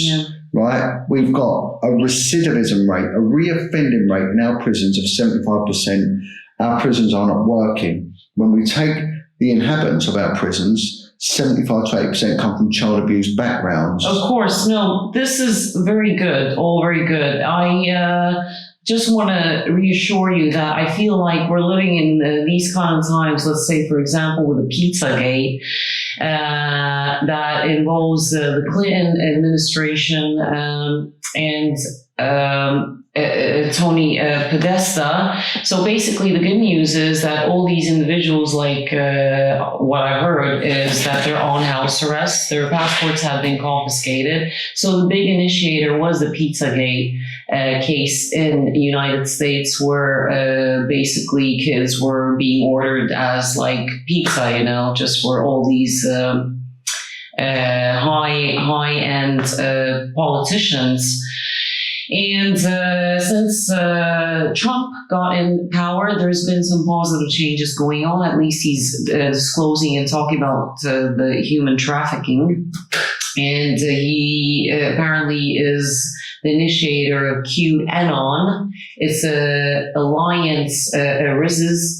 right? We've got a recidivism rate, a reoffending rate in our prisons of 75%. Our prisons are not working. When we take the inhabitants of our prisons, 75 to 80% come from child abuse backgrounds. Of course, no, this is very good, all very good. I just want to reassure you that I feel like we're living in these kind of times, let's say, for example, with the Pizzagate, that involves the Clinton administration and Tony Podesta. So basically the good news is that all these individuals, like what I heard is that they're on house arrest, their passports have been confiscated. So the big initiator was the Pizzagate case in the United States, where basically kids were being ordered as like pizza, you know, just for all these high-end politicians. And since Trump got in power, there's been some positive changes going on. At least he's disclosing and talking about the human trafficking. And he apparently is the initiator of QAnon. It's a alliance,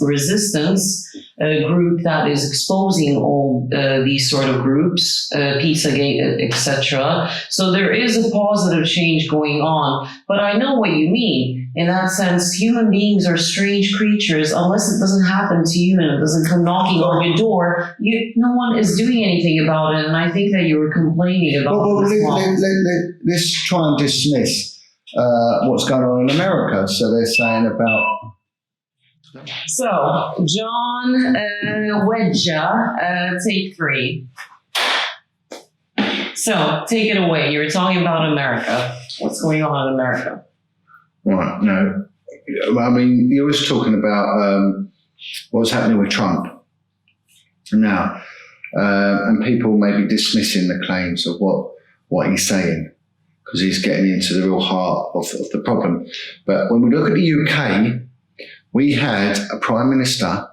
resistance group that is exposing all these sort of groups, Pizzagate, etc. So there is a positive change going on. But I know what you mean. In that sense, human beings are strange creatures. Unless it doesn't happen to you and it doesn't come knocking on your door, no one is doing anything about it. And I think that you were complaining about let's try and dismiss what's going on in America. So they're saying about... So, Jon Wedger, take 3. So, take it away. You were talking about America. What's going on in America? Right, no. I mean, you was talking about what's happening with Trump now, and people may be dismissing the claims of what he's saying, because he's getting into the real heart of the problem. But when we look at the UK, we had a Prime Minister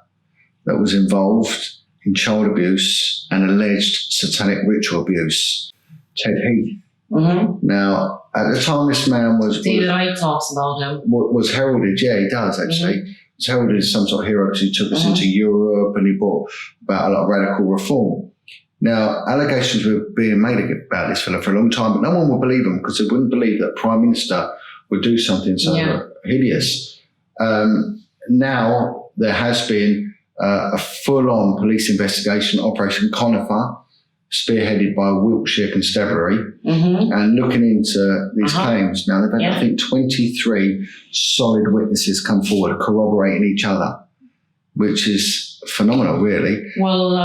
that was involved in child abuse and alleged satanic ritual abuse, Ted Heath. Mm-hmm. Now, at the time this man was... David Icke talks about him. Was heralded, yeah, he does actually. Mm-hmm. He's heralded as some sort of hero because he took us into Europe and he brought about a lot of radical reform. Now, allegations were being made about this fella for a long time, but no one would believe him because they wouldn't believe that a Prime Minister would do something so hideous. Now, there has been a full-on police investigation, Operation Conifer, spearheaded by a Wiltshire Constabulary, and looking into these claims. Now, they've had, I think, 23 solid witnesses come forward corroborating each other, which is phenomenal, really. Well,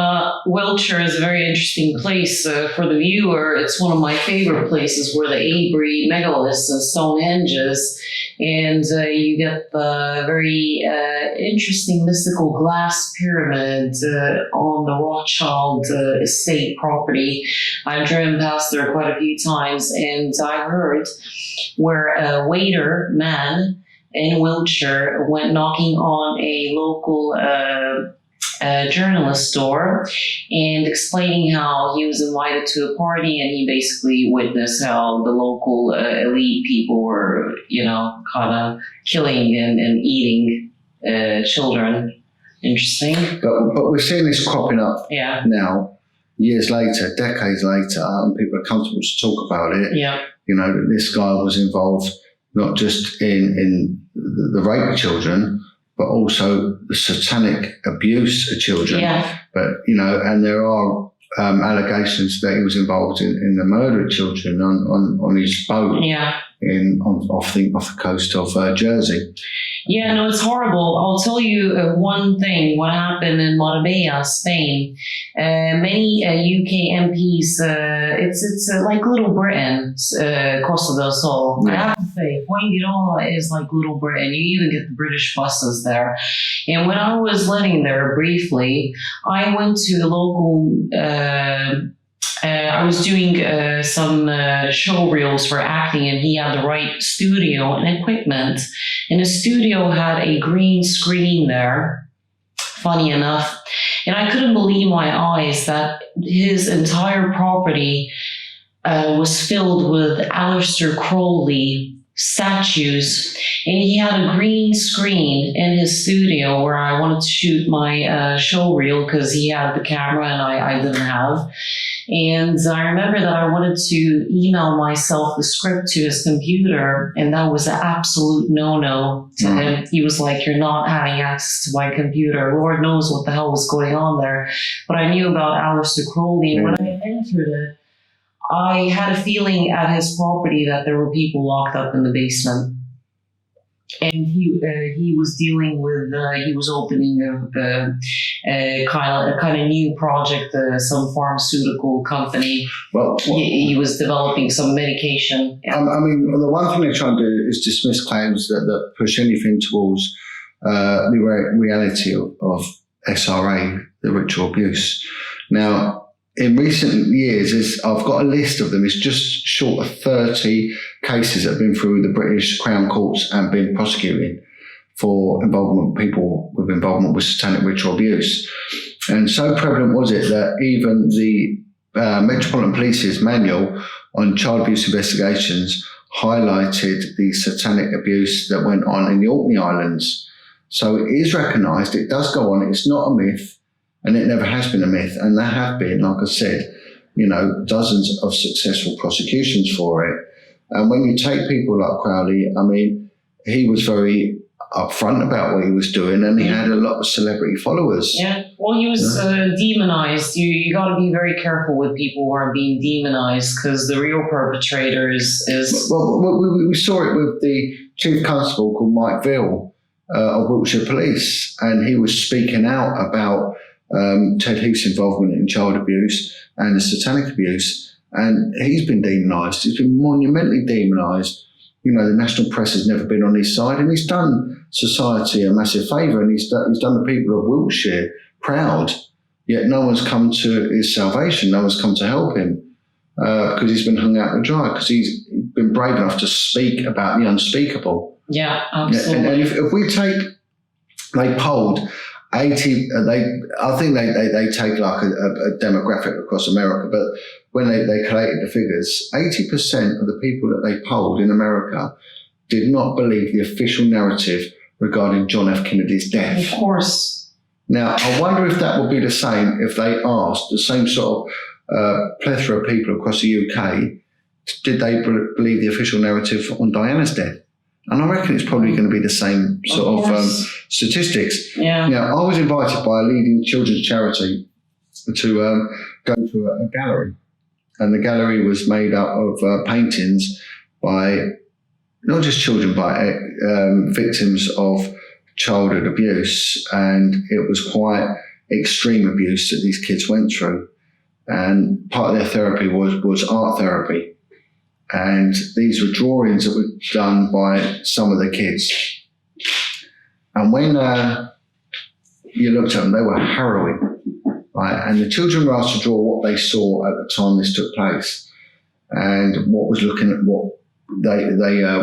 Wiltshire is a very interesting place for the viewer. It's one of my favorite places where the Avery megaliths and Stonehenges, and you get the very interesting mystical glass pyramid on the Rothschild estate property. I've driven past there quite a few times, and I heard where a waiter man in Wiltshire went knocking on a local journalist door and explaining how he was invited to a party, and he basically witnessed how the local elite people were, kind of killing and eating children. Interesting. But we're seeing this cropping up now, years later, decades later, and people are comfortable to talk about it. Yeah. That this guy was involved not just in the rape of children, but also the satanic abuse of children. Yeah. But, and there are allegations that he was involved in the murder of children on his boat off the coast of Jersey. Yeah, no, it's horrible. I'll tell you one thing, what happened in Marbella, Spain. Many UK MPs, it's like Little Britain, Costa del Sol. I have to say, Fuengirola is like Little Britain. You even get the British buses there. And when I was living there briefly, I went to the local I was doing some show reels for acting, and he had the right studio and equipment. And the studio had a green screen there, funny enough. And I couldn't believe my eyes that his entire property was filled with Aleister Crowley statues, and he had a green screen in his studio where I wanted to shoot my show reel because he had the camera and I didn't have. And I remember that I wanted to email myself the script to his computer, and that was an absolute no-no to him. He was like, "You're not having access to my computer." Lord knows what the hell was going on there. But I knew about Aleister Crowley, and when I entered it, I had a feeling at his property that there were people locked up in the basement. And he was dealing with, he was opening a kind of new project, some pharmaceutical company. Well, he was developing some medication. I mean, the one thing they're trying to do is dismiss claims that push anything towards the reality of SRA, the ritual abuse. Now, in recent years, I've got a list of them. It's just short of 30 cases that have been through the British Crown Courts and been prosecuted for people with involvement with satanic ritual abuse. And so prevalent was it that even the Metropolitan Police's manual on child abuse investigations highlighted the satanic abuse that went on in the Orkney Islands. So it is recognised, it does go on, it's not a myth. And it never has been a myth. And there have been, like I said, dozens of successful prosecutions for it. And when you take people like Crowley, I mean, he was very upfront about what he was doing, and he had a lot of celebrity followers. Yeah, well, he was demonized. You got to be very careful with people who are being demonized, because the real perpetrator is... Well, we saw it with the chief constable called Mike Veal of Wiltshire Police, and he was speaking out about Ted Heath's involvement in child abuse and the satanic abuse, and he's been demonised. He's been monumentally demonised. The national press has never been on his side, and he's done society a massive favour, and he's done the people of Wiltshire proud. Yet no one's come to his salvation. No one's come to help him because he's been hung out to dry, because he's been brave enough to speak about the unspeakable. Yeah, absolutely. And if we take, they polled 80, I think they take like a demographic across America, but when they collated the figures, 80% of the people that they polled in America did not believe the official narrative regarding John F. Kennedy's death. Of course. Now, I wonder if that would be the same if they asked the same sort of plethora of people across the UK, did they believe the official narrative on Diana's death? And I reckon it's probably going to be the same sort of statistics. Yeah. Now, I was invited by a leading children's charity to go to a gallery. And the gallery was made up of paintings by not just children, but victims of childhood abuse. And it was quite extreme abuse that these kids went through. And part of their therapy was art therapy. And these were drawings that were done by some of the kids. And when you looked at them, they were harrowing. Right? And the children were asked to draw what they saw at the time this took place, and what was looking at what they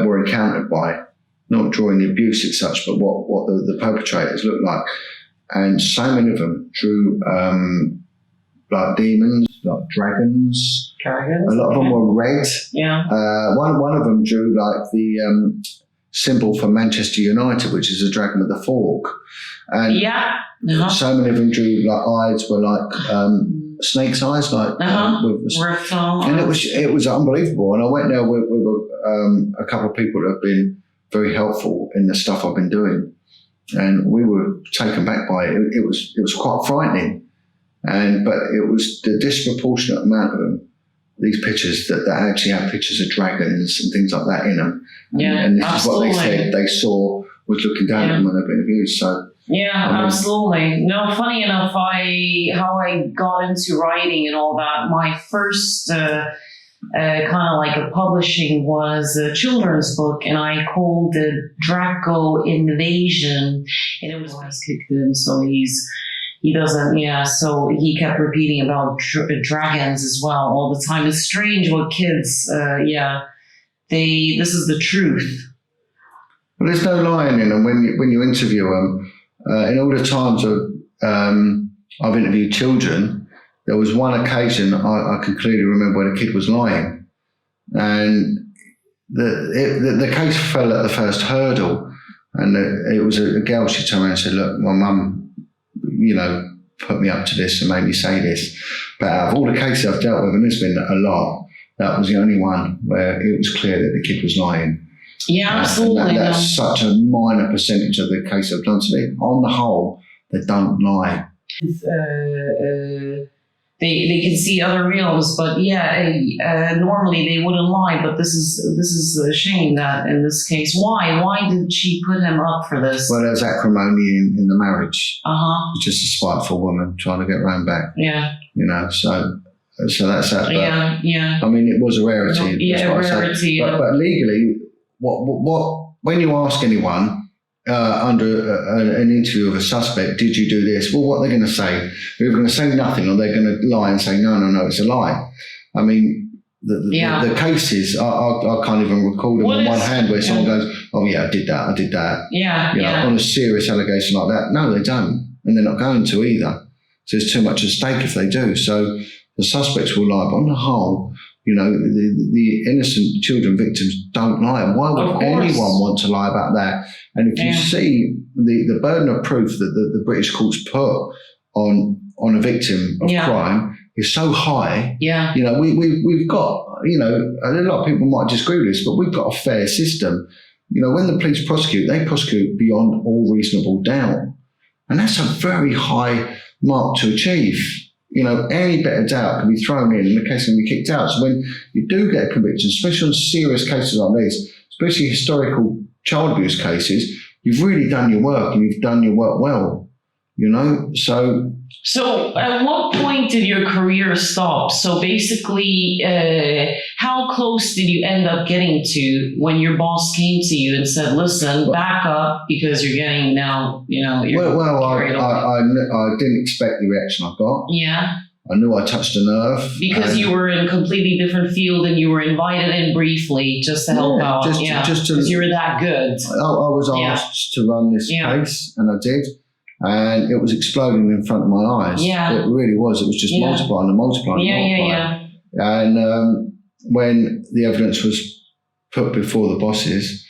were encountered by, not drawing the abuse as such, but what the perpetrators looked like. And so many of them drew like demons, like dragons. A lot of them were red. Yeah. One of them drew like the symbol for Manchester United, which is a dragon with a fork. And so many of them drew like eyes were like snake's eyes, like with reptile. And it was unbelievable. And I went there with a couple of people that have been very helpful in the stuff I've been doing, and we were taken back by it. It was quite frightening. But it was the disproportionate amount of them, these pictures that actually have pictures of dragons and things like that in them. And this absolutely. is what they said they saw was looking down at them when they've been abused. So absolutely. No, funny enough, how I got into writing and all that, my first kind of like a publishing was a children's book, and I called it Draco Invasion, and it was kicked in, so he's He doesn't, yeah. So he kept repeating about dragons as well all the time. It's strange what kids, this is the truth. Well, there's no lying in them when you interview them. In all the times I've interviewed children, there was one occasion I can clearly remember where the kid was lying, and the case fell at the first hurdle, and it was a girl. She turned around and said, "Look, my mum, put me up to this and made me say this." But out of all the cases I've dealt with, and there's been a lot, that was the only one where it was clear that the kid was lying. Yeah, absolutely. That's such a minor percentage of the case I've done today. On the whole, they don't lie. They can see other realms, but normally they wouldn't lie. But this is a shame that in this case, why did she put him up for this? Well, there's acrimony in the marriage. It's just a spiteful woman trying to get round back. Yeah. So that's that. But, yeah. I mean, it was a rarity. Yeah, a rarity. But legally, what when you ask anyone under an interview of a suspect, did you do this? Well, what are they going to say? They're going to say nothing, or they're going to lie and say, no, it's a lie. I mean, the cases, I can't even recall them on one hand where someone goes, oh yeah, I did that. Yeah. On a serious allegation like that. No, they don't. And they're not going to either. So there's too much at stake if they do. So the suspects will lie. But on the whole, the innocent children victims don't lie. Why would anyone want to lie about that? And if you see the burden of proof that the British courts put on a victim of crime is so high. Yeah. We've got, a lot of people might disagree with this, but we've got a fair system. When the police prosecute, they prosecute beyond all reasonable doubt. And that's a very high mark to achieve. Any bit of doubt can be thrown in the case can be kicked out. So when you do get a conviction, especially on serious cases like this, especially historical child abuse cases, you've really done your work and you've done your work well, So at what point did your career stop? So basically, how close did you end up getting to when your boss came to you and said, listen, back up because you're getting now, you're I didn't expect the reaction I got. Yeah. I knew I touched a nerve. Because you were in a completely different field and you were invited in briefly just to help out. Just because you were that good. I was asked to run this case, and I did. And it was exploding in front of my eyes. Yeah. It really was. It was just multiplying and multiplying. Yeah. And when the evidence was put before the bosses,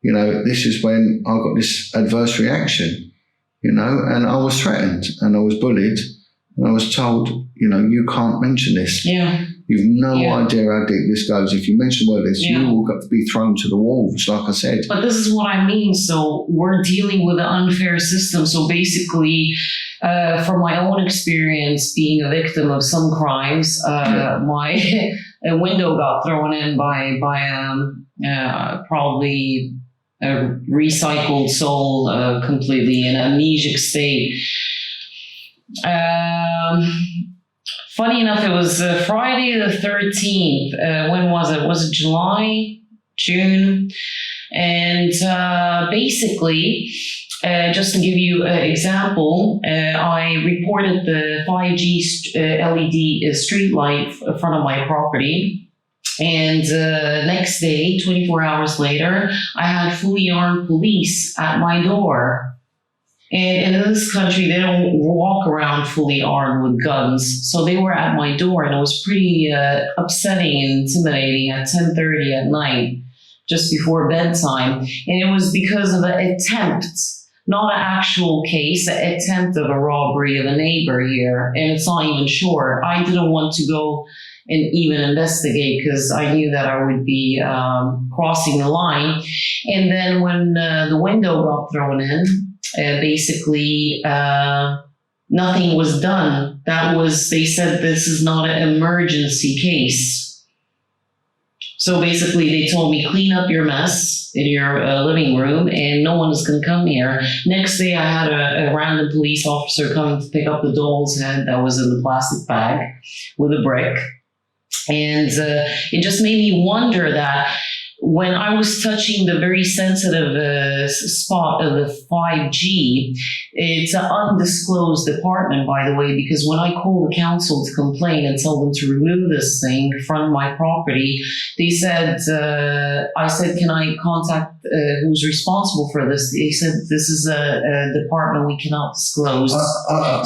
this is when I got this adverse reaction, and I was threatened and I was bullied and I was told, you can't mention this. Yeah. You've no idea how deep this goes. If you mention word this, you will be thrown to the wolves, like I said. But this is what I mean. So we're dealing with an unfair system. So basically, from my own experience being a victim of some crimes, my a window got thrown in by probably a recycled soul, completely in an amnesic state. Funny enough, it was Friday the 13th. When was it? Was it July? June? And basically, just to give you an example, I reported the 5G LED street light in front of my property. And next day, 24 hours later, I had fully armed police at my door. And in this country, they don't walk around fully armed with guns. So they were at my door, and it was pretty upsetting and intimidating at 10:30 at night, just before bedtime. And it was because of an attempt, not an actual case, an attempt of a robbery of a neighbor here. And it's not even sure. I didn't want to go and even investigate because I knew that I would be crossing the line. And then when the window got thrown in, basically nothing was done. They said this is not an emergency case. So basically they told me, clean up your mess in your living room and no one is going to come here. Next day I had a random police officer come to pick up the doll's head that was in the plastic bag with a brick. And it just made me wonder that when I was touching the very sensitive spot of the 5G, it's an undisclosed department, by the way, because when I call the council to complain and tell them to remove this thing from my property, they said, I said, can I contact who's responsible for this? They said, this is a department we cannot disclose.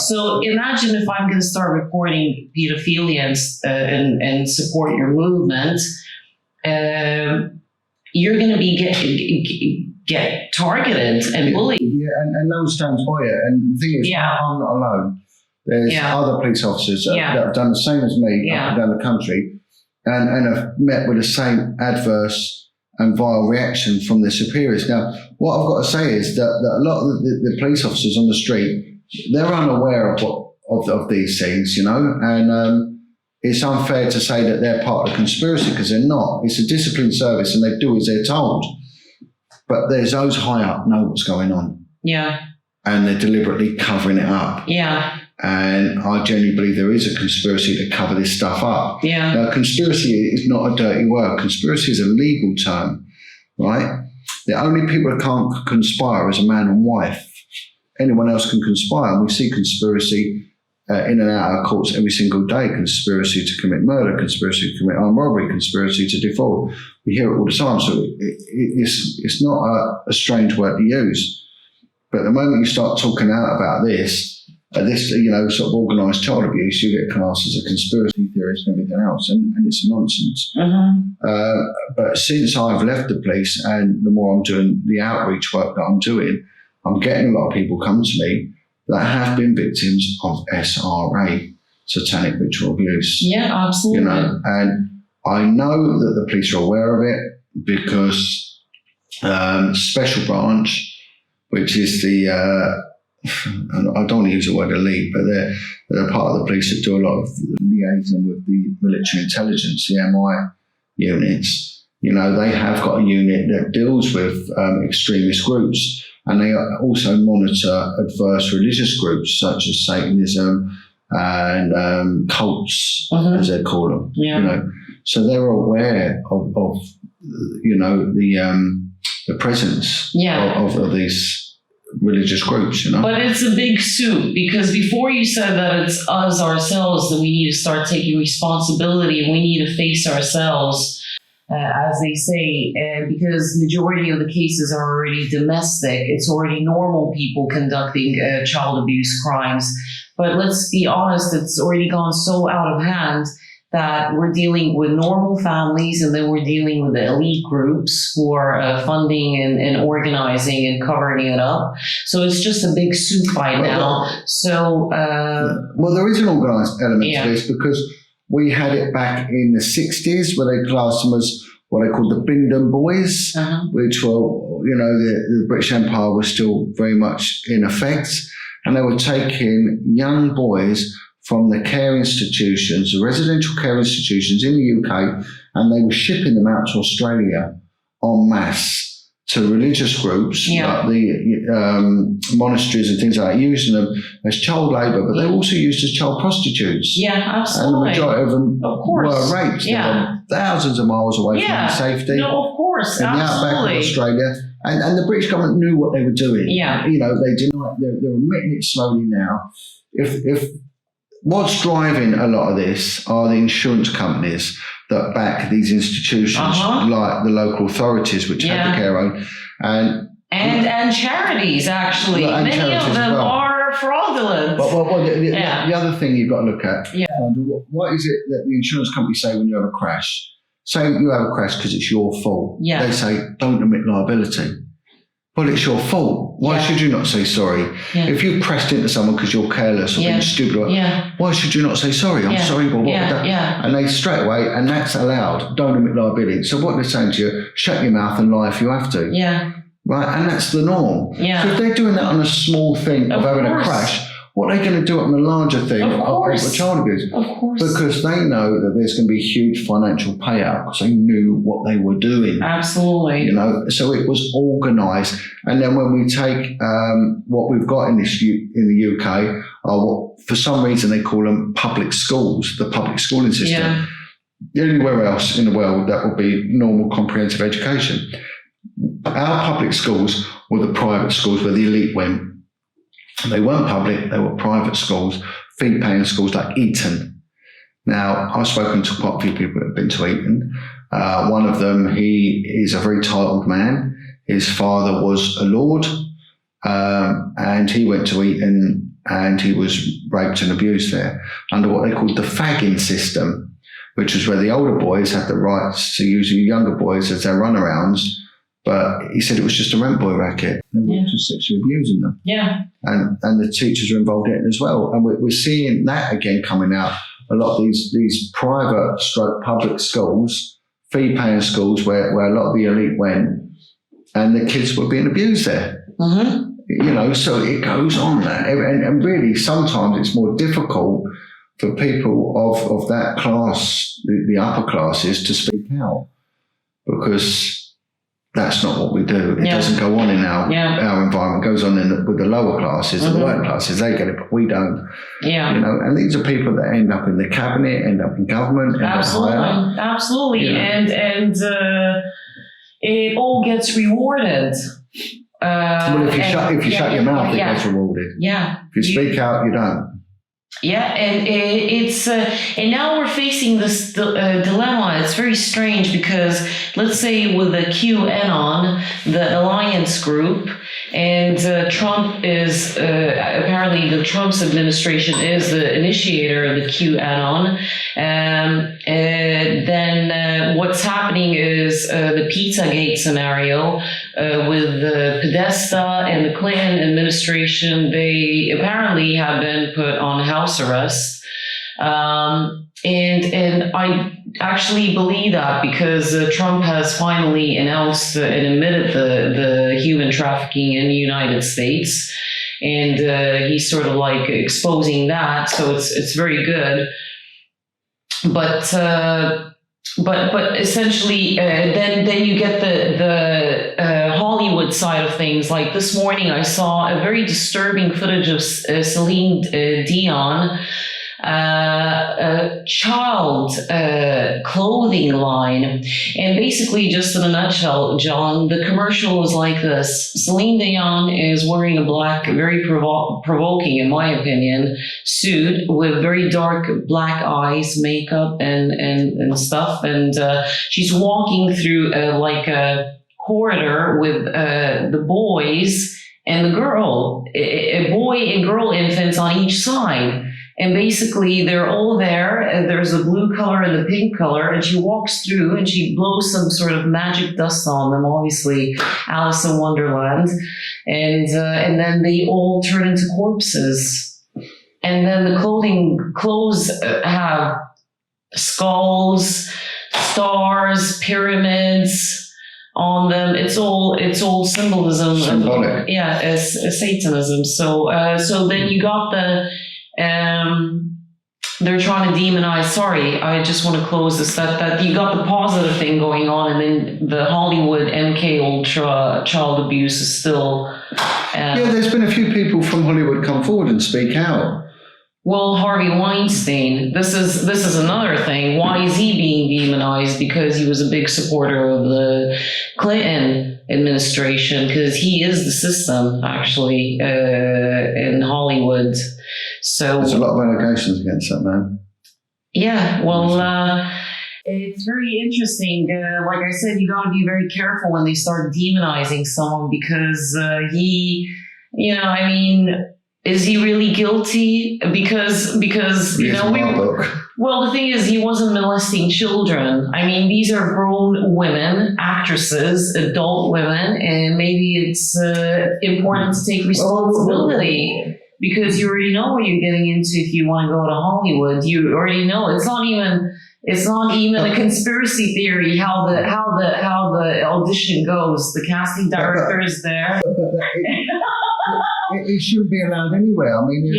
So imagine if I'm going to start reporting pedophilia and support your movement, you're going to be get targeted and bullied. Yeah, and no one stands by it. And the thing is, I'm not alone. There's other police officers that have done the same as me up and down the country and have met with the same adverse and vile reaction from their superiors. Now, what I've got to say is that a lot of the police officers on the street, they're unaware of these things, you know, and it's unfair to say that they're part of the conspiracy because they're not. It's a disciplined service and they do as they're told. But there's those high up know what's going on. Yeah. And they're deliberately covering it up. Yeah. And I genuinely believe there is a conspiracy to cover this stuff up. Yeah. Now, conspiracy is not a dirty word. Conspiracy is a legal term, right? The only people that can't conspire is a man and wife. Anyone else can conspire. And we see conspiracy in and out of our courts every single day. Conspiracy to commit murder, conspiracy to commit armed robbery, conspiracy to defraud. We hear it all the time. So it's not a strange word to use. But the moment you start talking out about this, you know, sort of organised child abuse, you get classed as a conspiracy theorist and everything else, and it's a nonsense. But since I've left the police, and the more I'm doing the outreach work that I'm doing, I'm getting a lot of people come to me that have been victims of SRA, satanic ritual abuse. Yeah, absolutely. You know, and I know that the police are aware of it because Special Branch, which is the I don't want to use the word elite, but they're part of the police that do a lot of liaison with the military intelligence, the MI units. You know, they have got a unit that deals with extremist groups, and they also monitor adverse religious groups such as Satanism and cults, as they call them. Yeah. You know, so they're aware of you know, the presence of these religious groups, you know. But it's a big soup, because before you said that it's us ourselves that we need to start taking responsibility and we need to face ourselves, as they say, because majority of the cases are already domestic. It's already normal people conducting child abuse crimes. But let's be honest, it's already gone so out of hand that we're dealing with normal families, and then we're dealing with the elite groups who are funding and organizing and covering it up. So it's just a big soup by now. So well, there is an organised element to this, because we had it back in the 60s where they classed them as what they called the Bindon Boys, which were, you know, the British Empire was still very much in effect, and they were taking young boys from the care institutions, the residential care institutions in the UK, and they were shipping them out to Australia en masse to religious groups, like the monasteries and things like that, using them as child labour, but they were also used as child prostitutes. Yeah, absolutely. And the majority of them were raped. They were thousands of miles away from safety. No, of course, in the outback of Australia. And the British government knew what they were doing. Yeah. You know, they denied, they're admitting it slowly now. If what's driving a lot of this are the insurance companies that back these institutions, like the local authorities, which have the care own, and charities, actually. And many charities of them are fraudulent. Well, the other thing you've got to look at, what is it that the insurance companies say when you have a crash? Say you have a crash because it's your fault. Yeah. They say, don't admit liability. Well, it's your fault. Why should you not say sorry? Yeah. If you crashed into someone because you're careless or being stupid, why should you not say sorry? I'm sorry, but what would that? And they straight away, and that's allowed. Don't admit liability. So what they're saying to you, shut your mouth and lie if you have to. Yeah. Right, and that's the norm. Yeah. So if they're doing that on a small thing of having a crash, what are they going to do on the larger thing of child abuse? Of course. Because they know that there's going to be a huge financial payout because they knew what they were doing. Absolutely. You know, so it was organised. And then when we take what we've got in the UK, are what for some reason they call them public schools, the public schooling system. Yeah. anywhere else in the world that would be normal comprehensive education. Our public schools were the private schools where the elite went. They weren't public, they were private schools, fee-paying schools like Eton. Now, I've spoken to quite a few people that have been to Eton. One of them, he is a very titled man. His father was a lord, and he went to Eton and he was raped and abused there under what they called the fagging system, which was where the older boys had the rights to use the younger boys as their runarounds. But he said it was just a rent boy racket. They were just sexually abusing them. Yeah. And the teachers were involved in it as well. And we're seeing that again coming out. A lot of these private stroke public schools, fee-paying schools where a lot of the elite went, and the kids were being abused there. Mm-hmm. You know, so it goes on. And really, sometimes it's more difficult for people of that class, the upper classes, to speak out, because that's not what we do. It doesn't go on in our environment. It goes on with the lower classes, the working classes. They get it, but we don't. Yeah. You know, and these are people that end up in the cabinet, end up in government, end up higher. Absolutely. Yeah. And it all gets rewarded. Well, if you shut your mouth, it gets rewarded. Yeah. If you speak out, you don't. Yeah, and it's and now we're facing this dilemma. It's very strange because let's say with the QAnon, the alliance group, and Trump is apparently the Trump's administration is the initiator of the QAnon. Then what's happening is the Pizzagate scenario with the Podesta and the Clinton administration. They apparently have been put on house arrest. And I actually believe that because Trump has finally announced and admitted the human trafficking in the United States, and he's sort of like exposing that, so it's very good. But essentially, then you get the Hollywood side of things. Like this morning, I saw a very disturbing footage of Celine Dion. A child clothing line, and basically, just in a nutshell, John, the commercial was like this: Celine Dion is wearing a black, very provoking, in my opinion, suit with very dark black eyes, makeup, and stuff, and she's walking through like a corridor with the boys and the girl, a boy and girl infants on each side. And basically, they're all there. And there's a blue color and the pink color. And she walks through and she blows some sort of magic dust on them, obviously, Alice in Wonderland. And then they all turn into corpses. And then the clothes have skulls, stars, pyramids on them. It's all symbolism. Symbolic. It's Satanism. So then you got they're trying to demonize. Sorry, I just want to close this. That you got the positive thing going on, and then the Hollywood MK Ultra child abuse is still. There's been a few people from Hollywood come forward and speak out. Well, Harvey Weinstein. This is another thing. Why is he being demonized? Because he was a big supporter of the Clinton administration. Because he is the system, actually, in Hollywood. So there's a lot of allegations against that man. Yeah, well, it's very interesting. Like I said, you got to be very careful when they start demonizing someone because he, I mean, is he really guilty? Because well, the thing is, he wasn't molesting children. I mean, these are grown women, actresses, adult women, and maybe it's important to take responsibility. Because you already know what you're getting into if you want to go to Hollywood. You already know it's not even a conspiracy theory how the audition goes. The casting director is there. It shouldn't be allowed anywhere. I mean,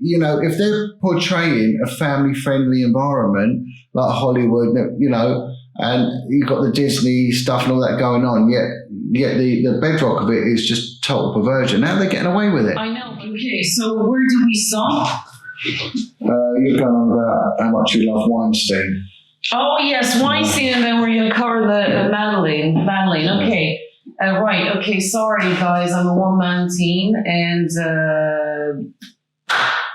if they're portraying a family-friendly environment like Hollywood, and you've got the Disney stuff and all that going on, yet the bedrock of it is just total perversion. How are they getting away with it? I know. Okay, so where do we stop? You're going on about how much you love Weinstein. Oh yes, Weinstein, and then we're gonna cover the Madeline. Okay. Right. Okay. Sorry, guys. I'm a one-man team, and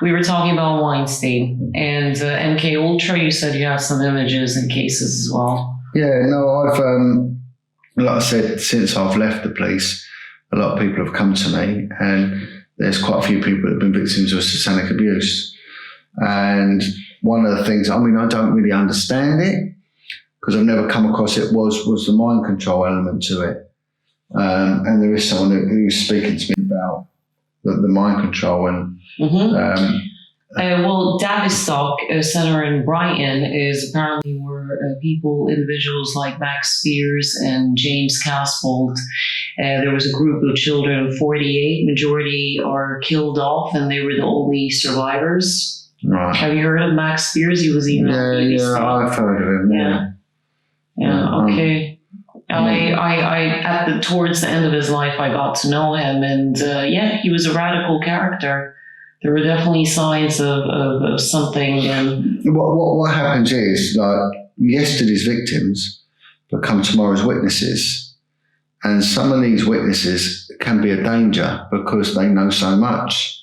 we were talking about Weinstein and MK Ultra. You said you have some images and cases as well. Yeah. No, I've like I said, since I've left the police, a lot of people have come to me, and there's quite a few people that have been victims of satanic abuse. And one of the things, I mean, I don't really understand it because I've never come across it, was the mind control element to it. And there is someone who's speaking to me about the mind control. And well, Tavistock Center in Brighton is apparently where individuals like Max Spears and James Casbolt, there was a group of children of 48, majority are killed off, and they were the only survivors. Right. Have you heard of Max Spears? He was even on BBC. Yeah, I've heard of him. Yeah. Okay. Towards the end of his life, I got to know him, and he was a radical character. There were definitely signs of something. And what happens is, like, yesterday's victims become tomorrow's witnesses, and some of these witnesses can be a danger because they know so much.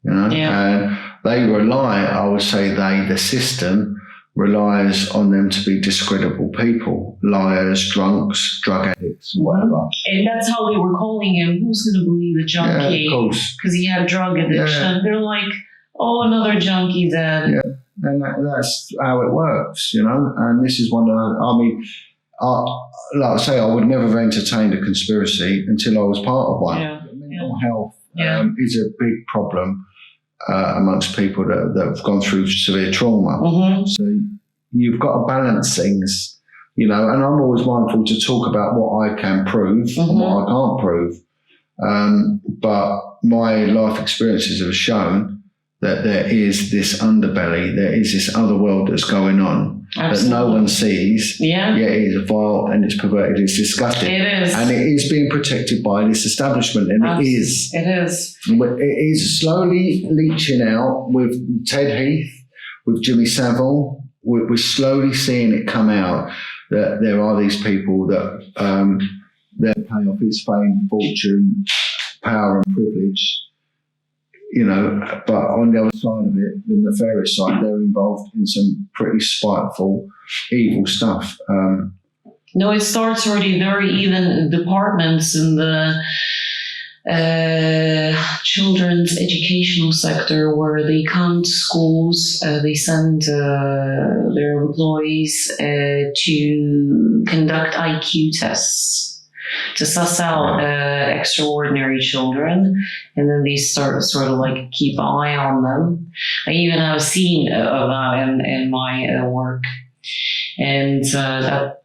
And they rely, I would say the system relies on them to be discreditable people, liars, drunks, drug addicts, whatever. And that's how they were calling him. Who's going to believe a junkie? Yeah, of course. Because he had drug addiction. Yeah. They're like, oh, another junkie dead. Yeah, and that's how it works, And this is one of the, like I say, I would never have entertained a conspiracy until I was part of one. Yeah. Mental health is a big problem amongst people that have gone through severe trauma. So you've got to balance things, and I'm always mindful to talk about what I can prove and what I can't prove. But my life experiences have shown that there is this underbelly, there is this other world that's going on. Absolutely. That no one sees. Yeah, it is vile and it's perverted, it's disgusting. It is. And it is being protected by this establishment, and it is. It is. It is slowly leaching out with Ted Heath, with Jimmy Savile. We're slowly seeing it come out that there are these people that they're paying off his fame, fortune, power and privilege. But on the other side of it, the nefarious side, they're involved in some pretty spiteful, evil stuff. No, it starts already. There are even departments in the children's educational sector where they come to schools, they send their employees to conduct IQ tests to suss out extraordinary children, and then they start sort of like keep an eye on them. I even have a scene of that in my work, and that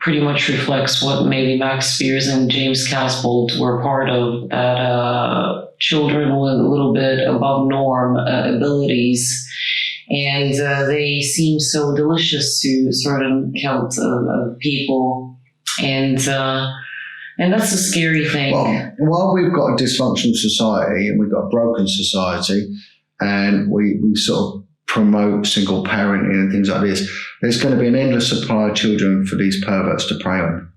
pretty much reflects what maybe Max Spears and James Casbolt were part of, that children with a little bit above norm abilities, and they seem so delicious to certain cult of people, and that's a scary thing. Well, while we've got a dysfunctional society and we've got a broken society, and we sort of promote single parenting and things like this, there's going to be an endless supply of children for these perverts to prey on.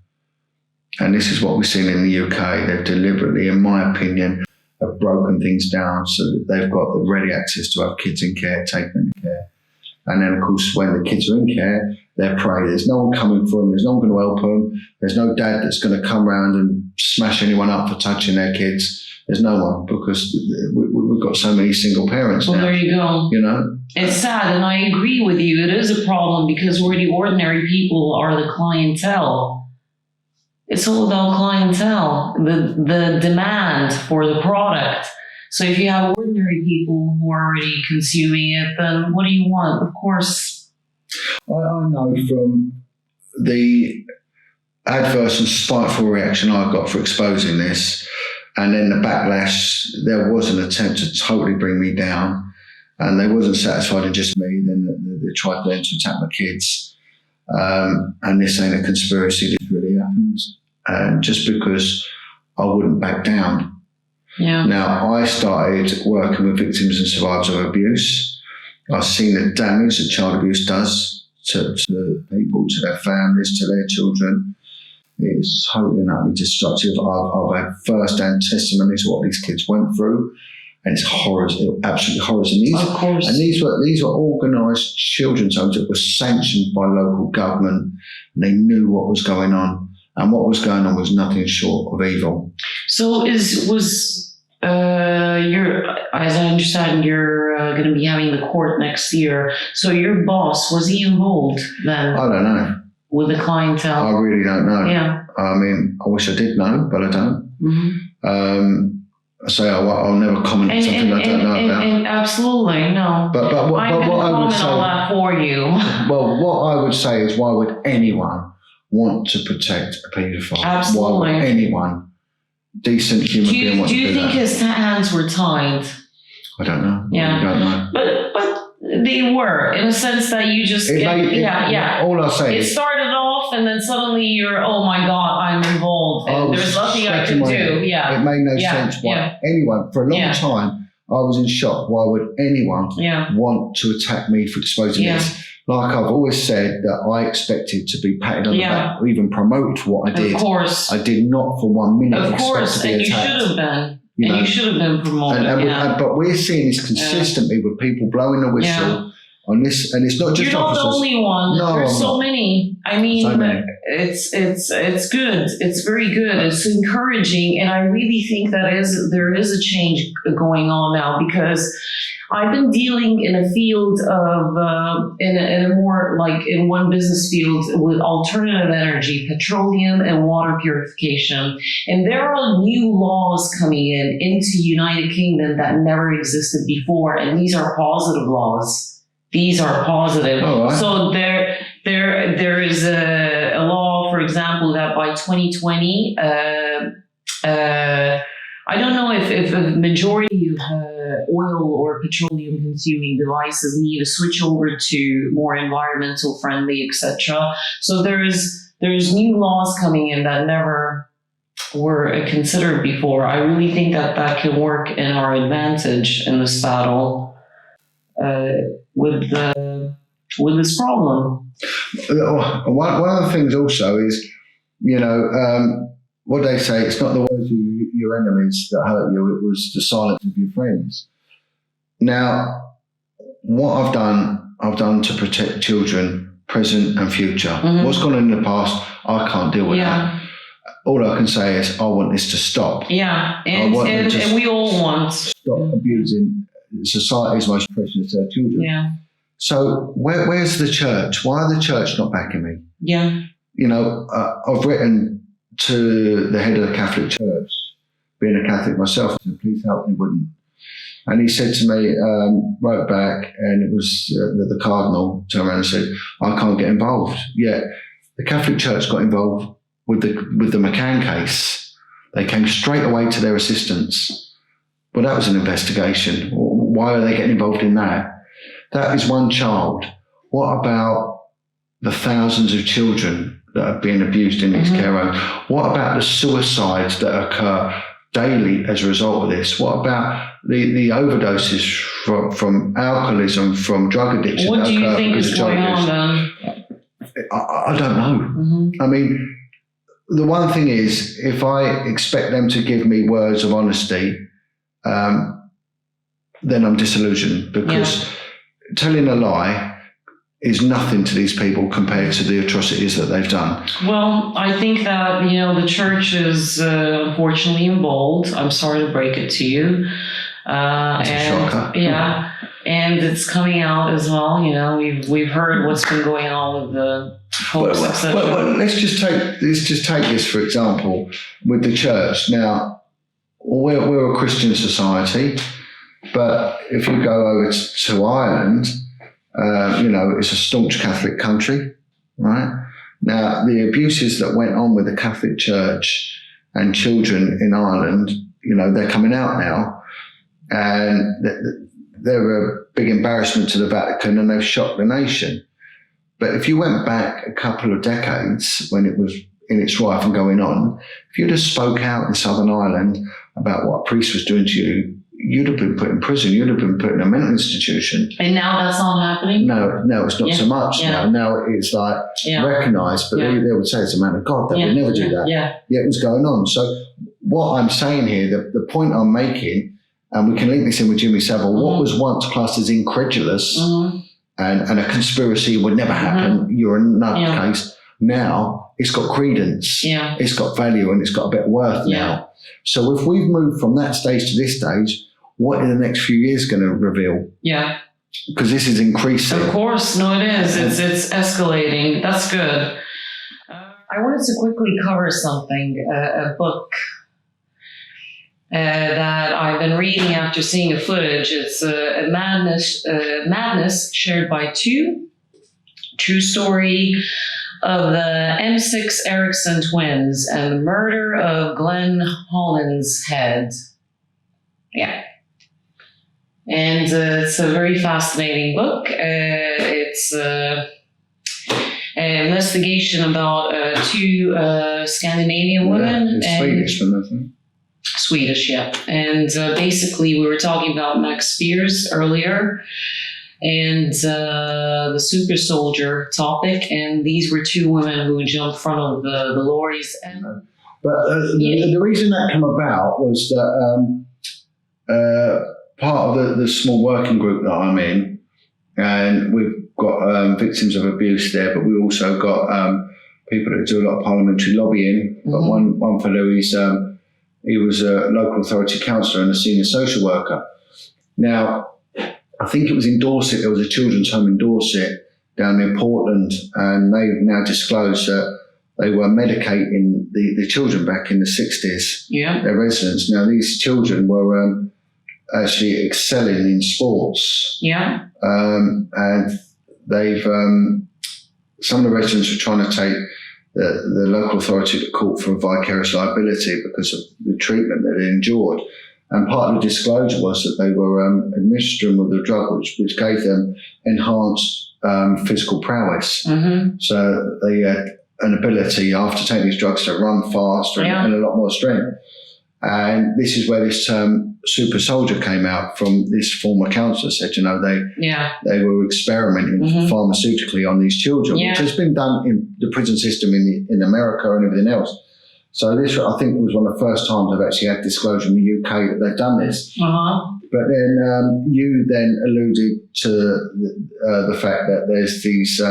And this is what we've seen in the UK. They've deliberately, in my opinion, have broken things down so that they've got the ready access to have kids in care, take them in care. And then, of course, when the kids are in care, they're prey. There's no one coming for them. There's no one going to help them. There's no dad that's going to come round and smash anyone up for touching their kids. There's no one, because we've got so many single parents now. Well, there you go. It's sad, and I agree with you. It is a problem because we're the ordinary people are the clientele. It's all about clientele, the demand for the product. So if you have ordinary people who are already consuming it, then what do you want? Of course. I know from the adverse and spiteful reaction I got for exposing this, and then the backlash, there was an attempt to totally bring me down, and they wasn't satisfied in just me. Then they tried then to attack my kids, and this ain't a conspiracy, this really happened, and just because I wouldn't back down. Yeah. Now, I started working with victims and survivors of abuse. I've seen the damage that child abuse does to people, to their families, to their children. It's totally and utterly destructive. I've had first-hand testimonies of what these kids went through, and it's horrors, absolutely horrors. And Of course. these were organised children's homes that were sanctioned by local government, and they knew what was going on, and what was going on was nothing short of evil. So as I understand, you're going to be having the court next year. So your boss, was he involved then I don't know. with the clientele? I really don't know. Yeah. I mean, I wish I did know, but I don't. Mm-hmm. I say I'll never comment on something I don't know about. And absolutely, no. But what I would comment say, on that for you. well, what I would say is, why would anyone want to protect a paedophile? Absolutely. Why would anyone, decent human being, want to Do do you think that? his hands were tied? I don't know. Yeah. I don't know. But they were, in a sense that you just All I say It is, started off, and then suddenly you're, oh my God, I'm involved, I and was there's nothing I scratching can my do. head. Yeah. It made no Yeah. sense why Yeah. anyone, for a long Yeah. time, I was in shock. Why would anyone Yeah. want to attack me for exposing Yeah. this? Like I've always said, that I expected to be patted on the Yeah. back or even promoted for what I did. Of course. I did not for 1 minute Of expect course. to be And you attacked. should have been. You know? And you should have been promoted. But we're seeing this consistently with people blowing the whistle on this, and it's not just You're not officers. the only one. No, There's I'm so not. many. I mean, So many. it's good. It's very good. It's encouraging, and I really think there is a change going on now, because I've been dealing in a field of in a more like in one business field with alternative energy, petroleum and water purification, and there are new laws coming into United Kingdom that never existed before, and these are positive laws. These are positive. All right. So there is a law, for example, that by 2020, I don't know if a majority of oil or petroleum consuming devices need to switch over to more environmental friendly, etc. So there's new laws coming in that never were considered before. I really think that can work in our advantage in this battle with this problem. One of the things also is, what they say, it's not the words of your enemies that hurt you, it was the silence of your friends. Now, what I've done to protect children, present and future. Mm-hmm. What's gone on in the past, I can't deal with that. All I can say is, I want this to stop. Yeah, and we all want. Stop abusing society's most precious children. Yeah. So where's the church? Why are the church not backing me? Yeah. I've written to the head of the Catholic Church, being a Catholic myself, said, please help me, wouldn't. And he said to me, wrote back, and it was the Cardinal turned around and said, I can't get involved. Yet the Catholic Church got involved with the McCann case. They came straight away to their assistance. Well, that was an investigation. Why are they getting involved in that? That is one child. What about the thousands of children that are being abused in these care homes? What about the suicides that occur daily as a result of this? What about the overdoses from alcoholism, from drug addiction? What do you think is going on then? I don't know. I mean, the one thing is, if I expect them to give me words of honesty, then I'm disillusioned, because telling a lie is nothing to these people compared to the atrocities that they've done. Well, I think that, the church is unfortunately involved. I'm sorry to break it to you. It's a shocker. Yeah, and it's coming out as well. We've heard what's been going on with the popes, etc. Well, let's just take this for example with the church. Now, we're a Christian society, but if you go over to Ireland, it's a staunch Catholic country, right? Now, the abuses that went on with the Catholic Church and children in Ireland, they're coming out now, and they're a big embarrassment to the Vatican, and they've shocked the nation. But if you went back a couple of decades when it was in its rife and going on, if you'd have spoke out in Southern Ireland about what a priest was doing to you, you'd have been put in prison. You'd have been put in a mental institution. And now that's not happening? No, it's not so much now. Now it's like recognised, but they would say it's a man of God. They would never do that. Yeah. It was going on. So what I'm saying here, the point I'm making, and we can link this in with Jimmy Savile, what was once classed as incredulous and a conspiracy would never happen, you're a nutcase, now it's got credence, it's got value, and it's got a bit of worth now. So if we've moved from that stage to this stage, what are the next few years going to reveal? Yeah. Because this is increasing. Of course, no, it is. It's escalating. That's good. I wanted to quickly cover something, a book that I've been reading after seeing a footage. It's a madness shared by two. True story of the M6 Erickson twins and the murder of Glenn Holland's head. Yeah. And it's a very fascinating book. It's an investigation about two Scandinavian women. It's Swedish, I think. Swedish, yeah. And basically, we were talking about Max Spears earlier, and the super soldier topic, and these were two women who jumped in front of the lorries. But the reason that came about was that part of the small working group that I'm in, and we've got victims of abuse there, but we also got people that do a lot of parliamentary lobbying. But one fellow, he was a local authority councillor and a senior social worker. Now, I think it was in Dorset, there was a children's home in Dorset down near Portland, and they've now disclosed that they were medicating the children back in the 60s, their residents. Now, these children were actually excelling in sports. And they've, some of the residents were trying to take the local authority to court for vicarious liability because of the treatment that they endured. And part of the disclosure was that they were administering with a drug which gave them enhanced physical prowess. So they had an ability after taking these drugs to run faster and a lot more strength. And this is where this term super soldier came out from. This former counsellor said, they were experimenting pharmaceutically on these children, which has been done in the prison system in America and everything else. So this, I think, was one of the first times I've actually had disclosure in the UK that they've done this. But then you then alluded to the fact that there's these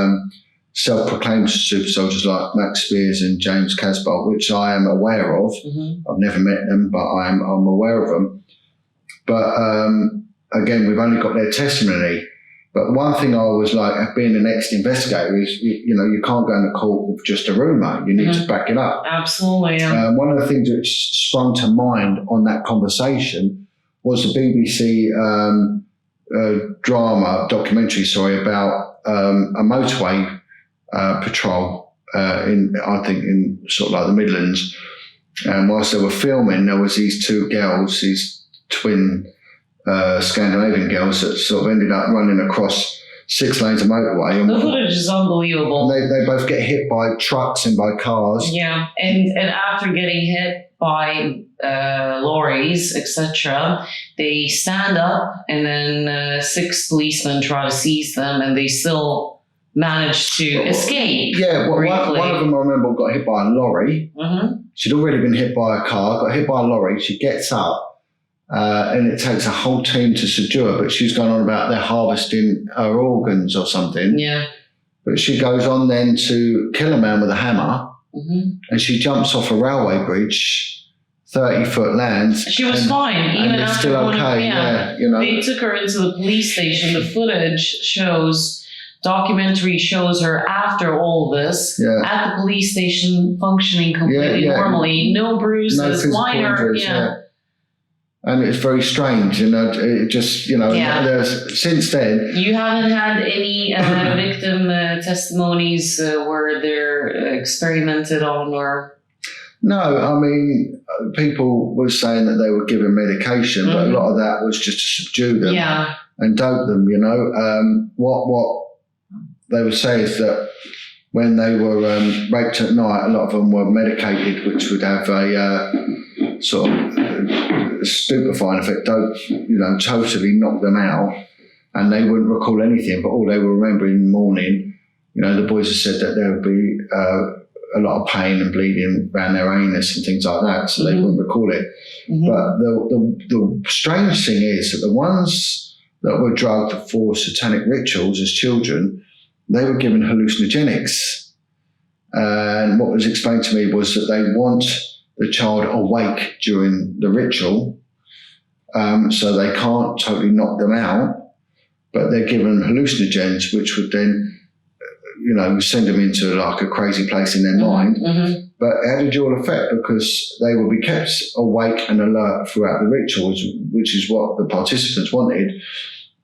self-proclaimed super soldiers like Max Spears and James Casbolt, which I am aware of. I've never met them, but I'm aware of them. But again, we've only got their testimony. But one thing I was like, being an ex-investigator, is you can't go into court with just a rumour. You need to back it up. Absolutely. One of the things that sprung to mind on that conversation was the BBC documentary about a motorway patrol in sort of like the Midlands. And whilst they were filming, there was these two girls, these twin Scandinavian girls that sort of ended up running across 6 lanes of motorway. The footage is unbelievable. And they both get hit by trucks and by cars. Yeah, and after getting hit by lorries, etc., they stand up, and then 6 policemen try to seize them, and they still manage to escape. Yeah, one of them I remember got hit by a lorry. She'd already been hit by a car, got hit by a lorry. She gets up. And it takes a whole team to subdue her, but she's gone on about they're harvesting her organs or something. Yeah. But she goes on then to kill a man with a hammer, and she jumps off a railway bridge, 30-foot lands. She was fine, even after still okay. They took her into the police station. The footage documentary shows her after all this at the police station, functioning completely normally, no bruises, minor. And it's very strange, it just, there's, since then. You haven't had any victim testimonies where they're experimented on or? No, I mean, people were saying that they were given medication, but a lot of that was just to subdue them and dope them, What they would say is that when they were raped at night, a lot of them were medicated, which would have a sort of stupefying effect, don't, totally knock them out, and they wouldn't recall anything, but all they were remembering in the morning, the boys have said that there would be a lot of pain and bleeding around their anus and things like that, so they wouldn't recall it. But the strange thing is that the ones that were drugged for satanic rituals as children, they were given hallucinogenics. And what was explained to me was that they want the child awake during the ritual, so they can't totally knock them out, but they're given hallucinogens, which would then, send them into like a crazy place in their mind. But it had a dual effect because they would be kept awake and alert throughout the rituals, which is what the participants wanted.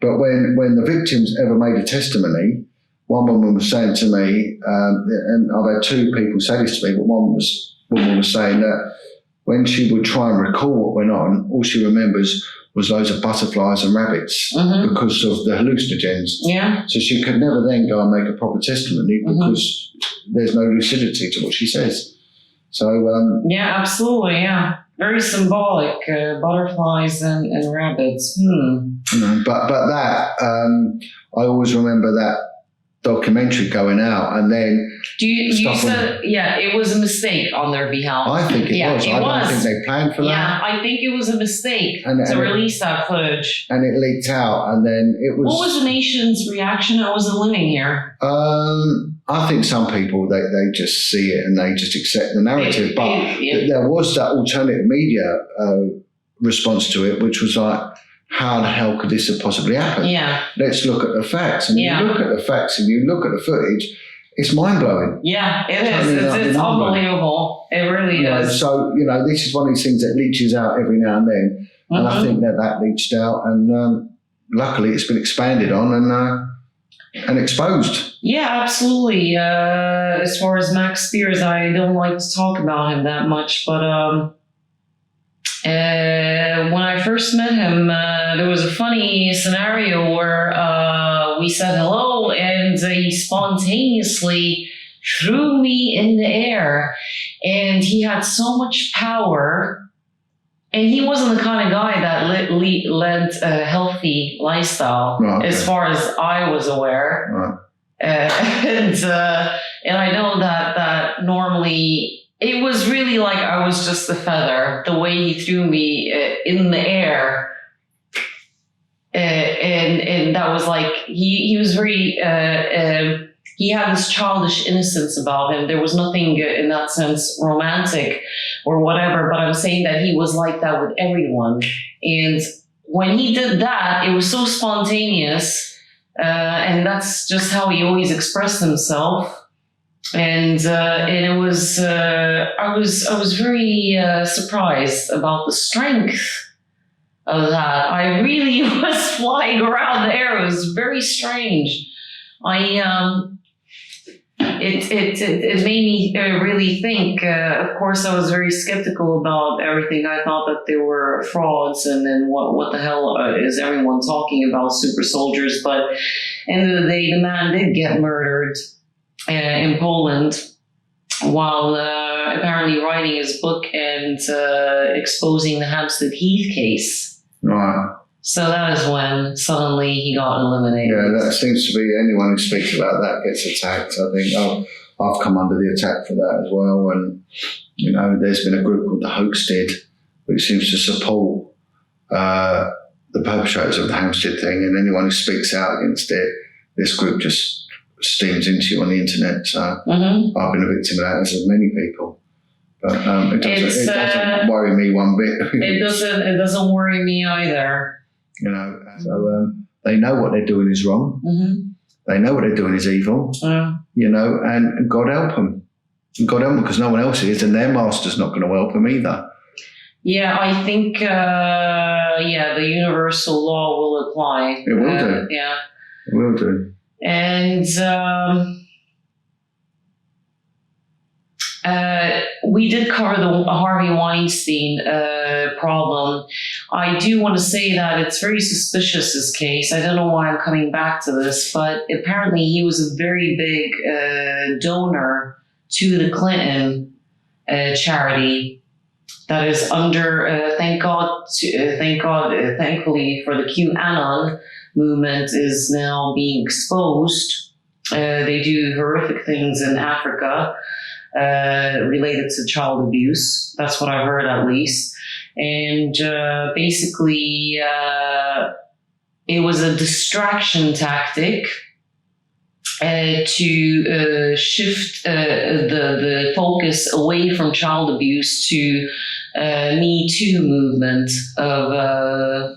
But when the victims ever made a testimony, one woman was saying to me, and I've had two people say this to me, but one woman was saying that when she would try and recall what went on, all she remembers was loads of butterflies and rabbits because of the hallucinogens. Yeah. So she could never then go and make a proper testimony because there's no lucidity to what she says. So yeah, absolutely, yeah. Very symbolic, butterflies and rabbits. But that, I always remember that documentary going out, and then you said it was a mistake on their behalf. I think it was. I don't think they planned for that. Yeah, I think it was a mistake to release that footage. And it leaked out, and then it was. What was the nation's reaction? I wasn't living here. I think some people they just see it and they just accept the narrative, but there was that alternative media response to it, which was like, how the hell could this have possibly happened? Yeah. Let's look at the facts. And you look at the facts and you look at the footage, it's mind-blowing. Yeah, it is. It's unbelievable. It really is. So, this is one of these things that leaches out every now and then. And I think that leached out. And luckily it's been expanded on and exposed. Yeah, absolutely. As far as Max Spears, I don't like to talk about him that much. But when I first met him, there was a funny scenario where we said hello, and he spontaneously threw me in the air, and he had so much power, and he wasn't the kind of guy that led a healthy lifestyle, as far as I was aware. And I know that normally it was really like I was just a feather, the way he threw me in the air. And that was like, he was very, he had this childish innocence about him. There was nothing in that sense romantic or whatever, but I'm saying that he was like that with everyone. And when he did that, it was so spontaneous, and that's just how he always expressed himself. And it was, I was very surprised about the strength of that. I really was flying around the air. It was very strange. It made me really think. Of course, I was very skeptical about everything. I thought that they were frauds, and then what the hell is everyone talking about super soldiers? But end of the day, the man did get murdered in Poland while apparently writing his book and exposing the Hampstead Heath case. Right. So that is when suddenly he got eliminated. Yeah, that seems to be anyone who speaks about that gets attacked. I think I've come under the attack for that as well. And, there's been a group called the Hoaxted, which seems to support the perpetrators of the Hampstead thing. And anyone who speaks out against it, this group just steams into you on the internet. So I've been a victim of that, as have many people. But it doesn't worry me one bit. It doesn't worry me either. So they know what they're doing is wrong. They know what they're doing is evil. And God help them. God help them, because no one else is, and their master's not going to help them either. Yeah, I think the universal law will apply. It will do. Yeah, it will do. And we did cover the Harvey Weinstein problem. I do want to say that it's very suspicious, this case. I don't know why I'm coming back to this, but apparently he was a very big donor to the Clinton charity. that is under, thankfully for the QAnon movement, is now being exposed. They do horrific things in Africa related to child abuse. That's what I've heard, at least. And basically, it was a distraction tactic to shift the focus away from child abuse to Me Too movement of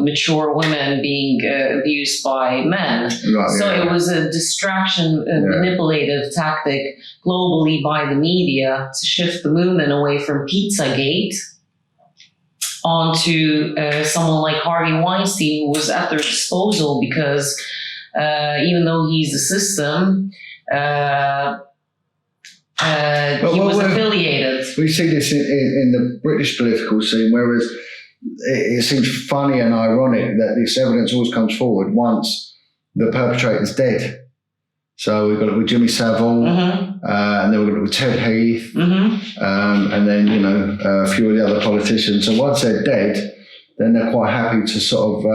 mature women being abused by men. Right, So yeah. it was a distraction, manipulative tactic globally by the media to shift the movement away from Pizzagate onto someone like Harvey Weinstein, who was at their disposal because even though he's the system, he was affiliated. We see this in the British political scene, whereas it seems funny and ironic that this evidence always comes forward once the perpetrator's dead. So we've got it with Jimmy Savile, and then we've got it with Ted Heath, and then, you know, a few of the other politicians. And once they're dead, then they're quite happy to sort of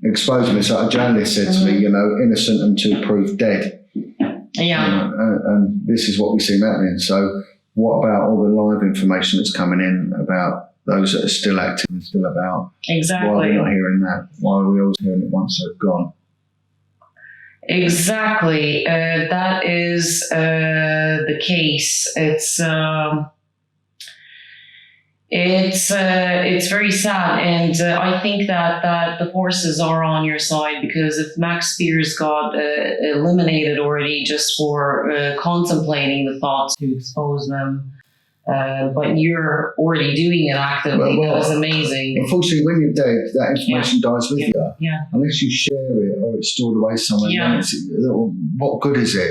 expose them. It's like a journalist said to me, you know, innocent until proved dead. Yeah. You know, and this is what we see happening. So what about all the live information that's coming in about those that are still active and still about? Exactly. Why are we not hearing that? Why are we always hearing it once they've gone? Exactly. That is the case. It's very sad, and I think that the forces are on your side, because if Max Spears got eliminated already just for contemplating the thoughts to expose them, but you're already doing it actively, that is amazing. Unfortunately, when you're dead, that information dies with you. Yeah. Unless you share it or it's stored away somewhere, then what good is it?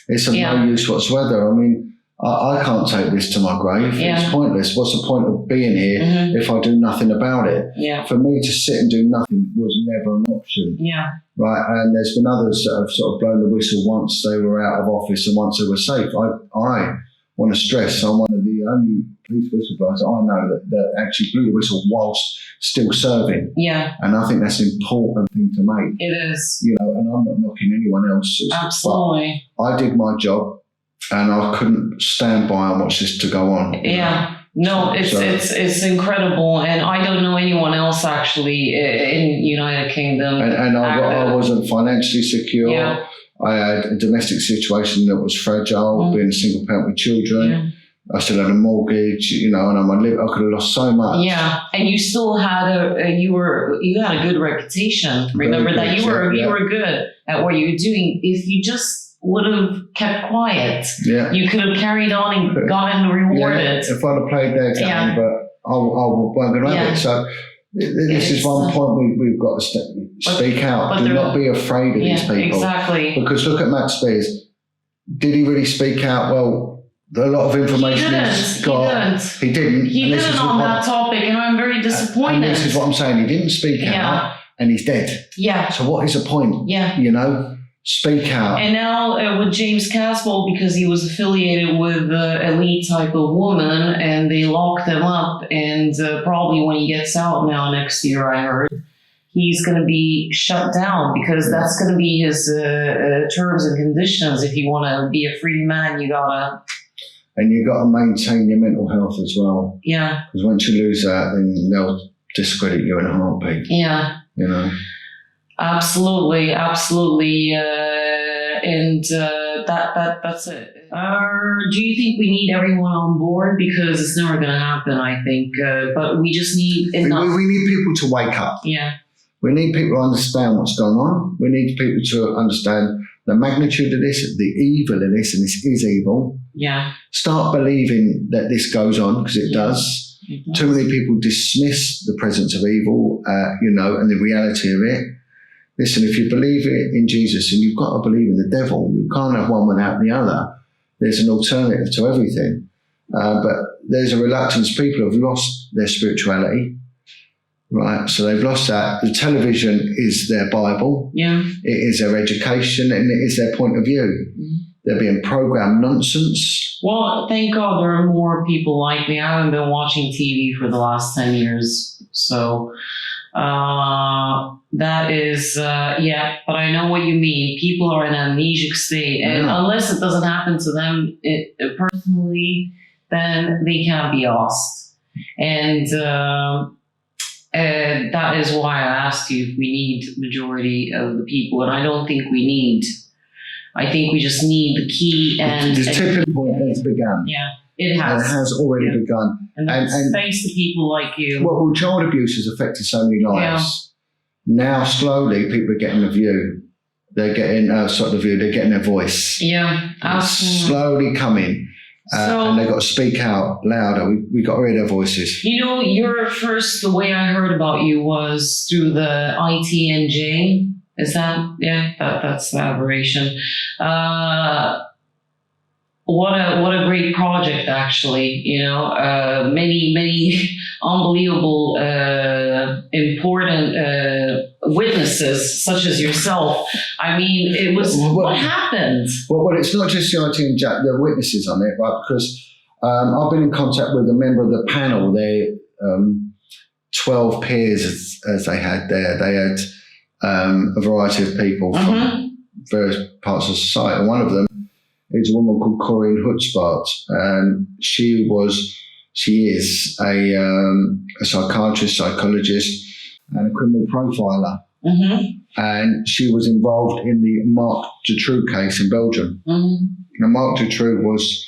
It's of no use whatsoever. I mean, I can't take this to my grave. Yeah. It's pointless. What's the point of being here if I do nothing about it? Yeah. For me to sit and do nothing was never an option. Yeah. Right, and there's been others that have sort of blown the whistle once they were out of office and once they were safe. I want to stress I'm one of the only police whistleblowers I know that actually blew the whistle whilst still serving. Yeah. And I think that's an important thing to make. It is. You know, and I'm not knocking anyone else's. Absolutely. I did my job, and I couldn't stand by and watch this to go on. Yeah. No, it's incredible, and I don't know anyone else actually in United Kingdom. And I wasn't financially secure. Yeah. I had a domestic situation that was fragile, being a single parent with children. Yeah. I still had a mortgage, you know, and I could have lost so much. Yeah, and you still had you had a good reputation. Remember that you were good at what you were doing. If you just would have kept quiet, you could have carried on and gotten rewarded. Yeah, if I'd have played their game, but I wasn't going to have it. So this is one point we've got to speak out. Do not be afraid of these people. Exactly. Because look at Max Spears. Did he really speak out? Well, a lot of information he's got. He didn't. He didn't on that topic, and I'm very disappointed. And this is what I'm saying. He didn't speak out, and he's dead. Yeah. So what is the point? Yeah. You know, speak out. And now with James Caswell, because he was affiliated with the elite type of woman, and they locked him up, and probably when he gets out now next year, I heard, he's going to be shut down, because that's going to be his terms and conditions. If you want to be a free man, you gotta. And you've got to maintain your mental health as well. Yeah. Because once you lose that, then they'll discredit you in a heartbeat. Yeah. You know? Absolutely. And that's it. Do you think we need everyone on board? Because it's never going to happen, I think. But we just need enough. We need people to wake up. Yeah. We need people to understand what's going on. We need people to understand the magnitude of this, the evil of this, and this is evil. Yeah. Start believing that this goes on, because it does. Too many people dismiss the presence of evil, you know, and the reality of it. Listen, if you believe it in Jesus, and you've got to believe in the devil, you can't have one without the other. There's an alternative to everything. But there's a reluctance. People have lost their spirituality. Right, so they've lost that. The television is their Bible. Yeah. It is their education, and it is their point of view. they're being programmed nonsense. Well, thank God there are more people like me. I haven't been watching TV for the last 10 years. So that is, but I know what you mean. People are in an amnesic state. And unless it doesn't happen to them personally, then they can't be asked. And that is why I asked you if we need majority of the people. And I don't think we need. I think we just need the key and... The tipping point has begun. Yeah, it has. It has already begun. And thanks to people like you. Well, child abuse has affected so many lives. Yeah. Now, slowly, people are getting a view. They're getting they're getting their voice. Yeah, absolutely. It's slowly coming. And they've got to speak out louder. We got to hear their voices. You know, the way I heard about you was through the ITNJ. Is that, that's the aberration. What a great project, actually. You know, many unbelievable, important witnesses, such as yourself. I mean, it was, what happened? Well, it's not just the IT and Jack, there are witnesses on it, right? Because I've been in contact with a member of the panel. They 12 peers, as they had there. They had a variety of people from various parts of society. And one of them is a woman called Corinne Hutzbart, and she is a psychiatrist, psychologist, and a criminal profiler. And she was involved in the Marc Dutroux case in Belgium. Now, Marc Dutroux was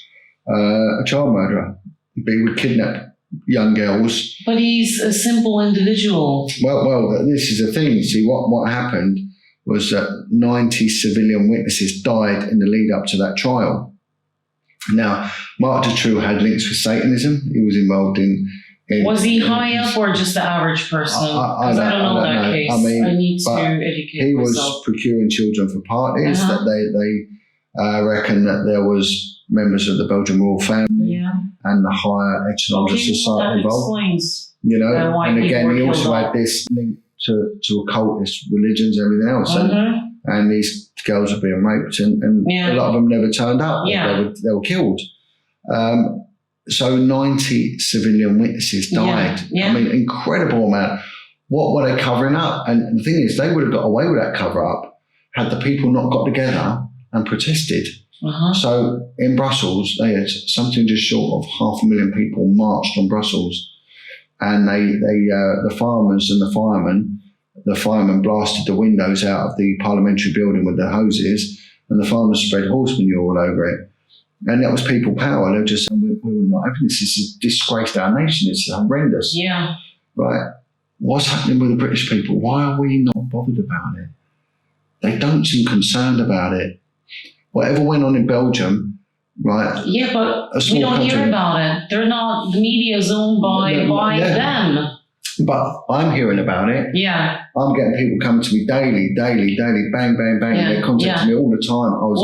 a child murderer. He would kidnap young girls. But he's a simple individual. Well, this is the thing. See, what happened was that 90 civilian witnesses died in the lead up to that trial. Now, Marc Dutroux had links with Satanism. He was involved in was he high up or just the average person? Because I don't know that case. I need to educate he myself. Was procuring children for parties. That they reckon that there was members of the Belgian royal family and the higher echelons of society involved. Explains. You know, and again, he also had this link to occultist religions and everything else. And these girls were being raped, and a lot of them never turned up. They were killed. So 90 civilian witnesses died. I mean, incredible amount. What were they covering up? And the thing is, they would have got away with that cover up had the people not got together and protested. So in Brussels, they had something just short of 500,000 people marched on Brussels, and the farmers and the firemen blasted the windows out of the parliamentary building with their hoses, and the farmers spread horse manure all over it. And that was people power. They were just saying, we were not having this. This has disgraced our nation. It's horrendous. Yeah. Right. What's happening with the British people? Why are we not bothered about it? They don't seem concerned about it. Whatever went on in Belgium, right? Yeah, but we don't hear about it. They're not, the media is owned by them. But I'm hearing about it. Yeah. I'm getting people coming to me daily, bang, bang, bang. They're contacting me all the time. I was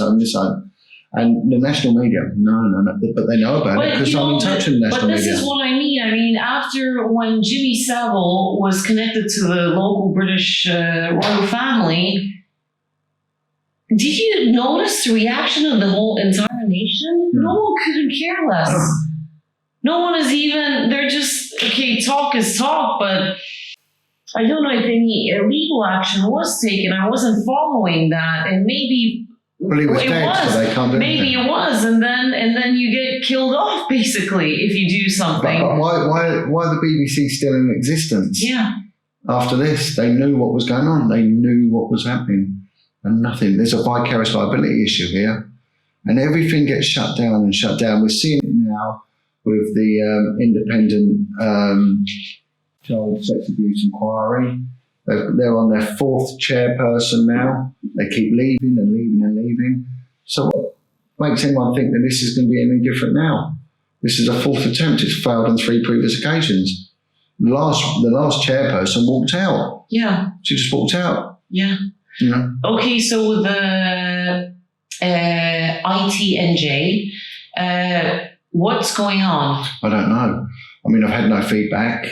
in this home. And the national media, no, but they know about it because I'm in touch with the national media. But this is what I mean. I mean, after when Jimmy Savile was connected to the local British royal family, did you notice the reaction of the whole entire nation? No one couldn't care less. No one is even, they're just, okay, talk is talk, but I don't know if any legal action was taken. I wasn't following that, and maybe he was dead, so they can't do maybe it was, and then you get killed off basically if you do something. But why the BBC still in existence? Yeah. After this, they knew what was going on. They knew what was happening, and nothing. There's a vicarious liability issue here, and everything gets shut down. We're seeing it now with the independent child sex abuse inquiry. They're on their fourth chairperson now. They keep leaving and leaving and leaving. So what makes anyone think that this is going to be any different now? This is a fourth attempt. It's failed on 3 previous occasions. The last chairperson walked out. Yeah. She just walked out. Yeah. You know? Okay, so the ITNJ, what's going on? I don't know. I mean, I've had no feedback.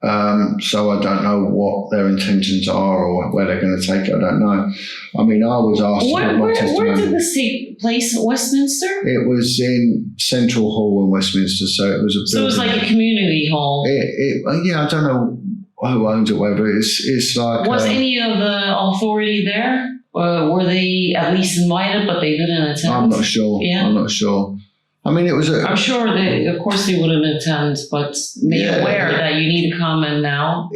So I don't know what their intentions are or where they're going to take it. I don't know. I mean, I was asked to give my testimony. Where did this take place? Westminster? It was in Central Hall in Westminster, so it was a building. So it was like a community hall. Yeah, I don't know who owns it, whatever. It's like. Was any of the authority there? Were they at least invited, but they didn't attend? I'm not sure. Yeah. I'm not sure. I mean, it was I'm sure of course they wouldn't attend, but made aware that you need to come in now.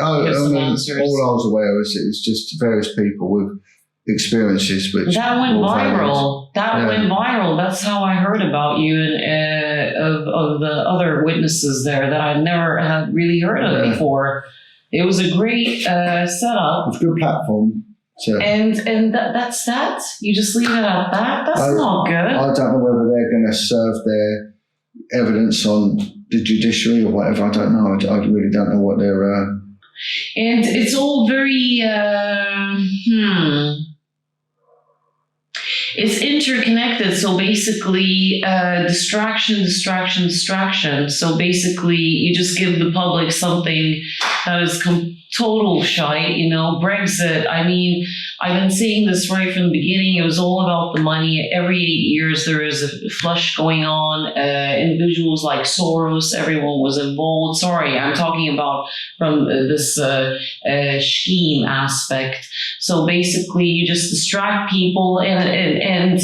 All I was aware of is just various people with experiences which that went viral. Went viral. That's how I heard about you and of the other witnesses there that I never had really heard of before. It was a great setup. It's a good platform. So, and that's that? You just leave it at that? That's not good. I don't know whether they're going to serve their evidence on the judiciary or whatever. I don't know. I really don't know what they're... And it's all very... It's interconnected. So basically, distraction. So basically, you just give the public something that is total shite, Brexit. I mean, I've been saying this right from the beginning. It was all about the money. Every 8 years, there is a flush going on. Individuals like Soros, everyone was involved. Sorry, I'm talking about from this scheme aspect. So basically, you just distract people and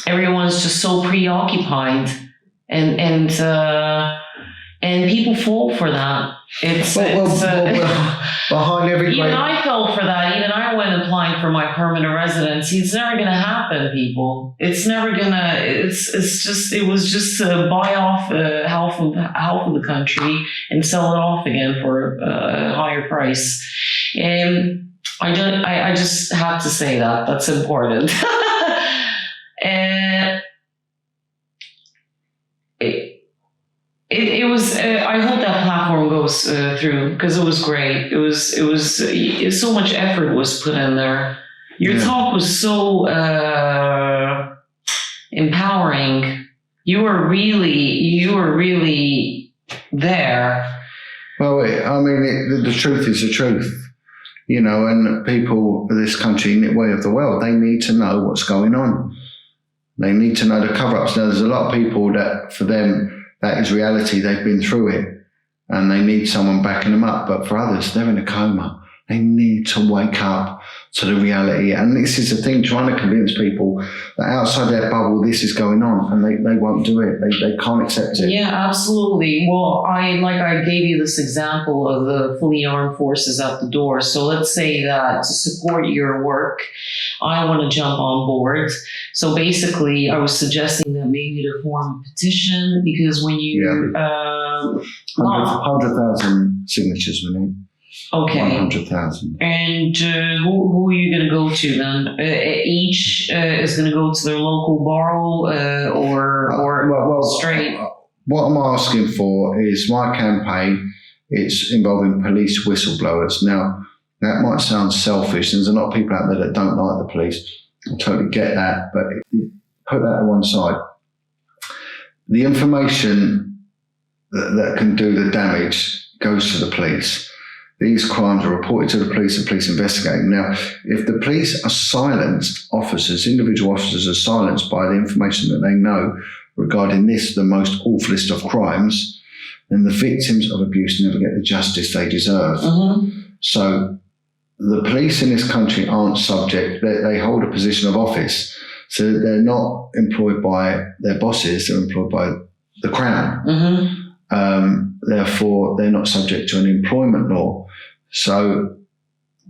everyone's just so preoccupied and people fall for that. Behind every even I fell for that. Even I went applying for my permanent residency. It's never going to happen, people. It's never going to. It was just to buy off half of the country and sell it off again for a higher price. And I just have to say that that's important. And it was. I hope that platform goes through because it was great. It was so much effort was put in there. Your talk was so empowering. You were really there. Well, I mean, the truth is the truth, and people of this country, way of the world, they need to know what's going on. They need to know the cover-ups. Now, there's a lot of people that, for them, that is reality. They've been through it and they need someone backing them up. But for others, they're in a coma. They need to wake up to the reality. And this is the thing, trying to convince people that outside their bubble, this is going on and they won't do it. They can't accept it. Yeah, absolutely. Well, I gave you this example of the fully armed forces at the door. So let's say that to support your work, I want to jump on board. So basically, I was suggesting that maybe to form a petition because when you... 100,000 signatures we need. Okay. 100,000. And who are you going to go to then? Each is going to go to their local borough or straight? What I'm asking for is my campaign. It's involving police whistleblowers. Now, that might sound selfish. There's a lot of people out there that don't like the police. I totally get that, but put that to one side. The information that can do the damage goes to the police. These crimes are reported to the police and police investigate them. Now, if the police are silenced, individual officers are silenced by the information that they know regarding this, the most awfulest of crimes, then the victims of abuse never get the justice they deserve. Mm-hmm. So the police in this country aren't subject, they hold a position of office. So they're not employed by their bosses, they're employed by the Crown. Mm-hmm. Therefore, they're not subject to an employment law. So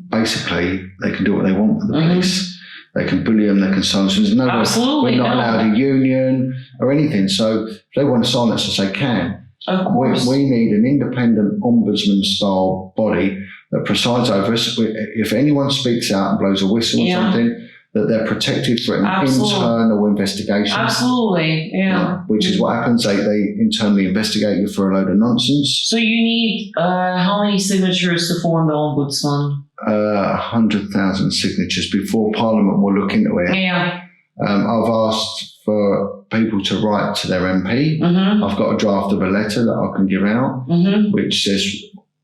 basically, they can do what they want with the police. They can bully them, they can silence them. We're not allowed a union or anything. So if they want to silence us, they can. Of course. We need an independent ombudsman-style body that presides over us. If anyone speaks out and blows a whistle or something, that they're protected from an internal investigation. Absolutely, yeah. Which is what happens. They internally investigate you for a load of nonsense. So you need how many signatures to form the ombudsman? 100,000 signatures before Parliament will look into it. Yeah. I've asked for people to write to their MP. Mm-hmm. I've got a draft of a letter that I can give out, Mm-hmm. which says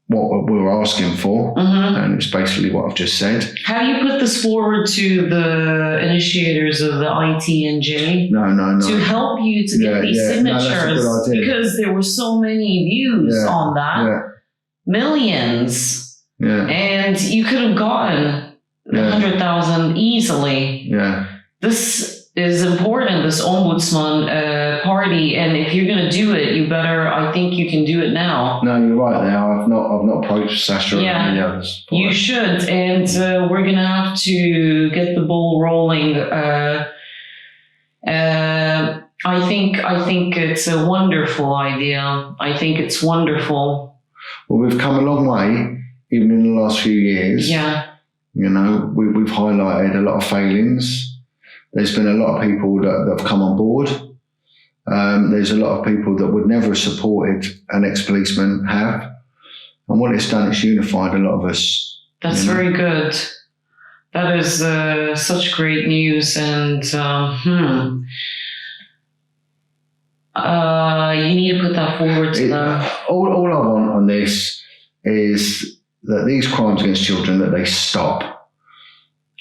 what we're asking for, Mm-hmm. and it's basically what I've just said. Have you put this forward to the initiators of the ITNJ No. to help you to get these signatures? No, that's a good idea. Because there were so many views on that, millions, and you could have gotten 100,000 easily. Yeah. This is important, this ombudsman party, and if you're going to do it, you better. I think you can do it now. No, you're right. Now I've not approached Sasha or any others. You should, and we're going to have to get the ball rolling. I think it's a wonderful idea. I think it's wonderful. Well, we've come a long way, even in the last few years. Yeah. You know, we've highlighted a lot of failings. There's been a lot of people that have come on board. There's a lot of people that would never have supported an ex-policeman have. And what it's done, it's unified a lot of us. That's very good. That is such great news. And you need to put that forward to them. All I want on this is that these crimes against children, that they stop.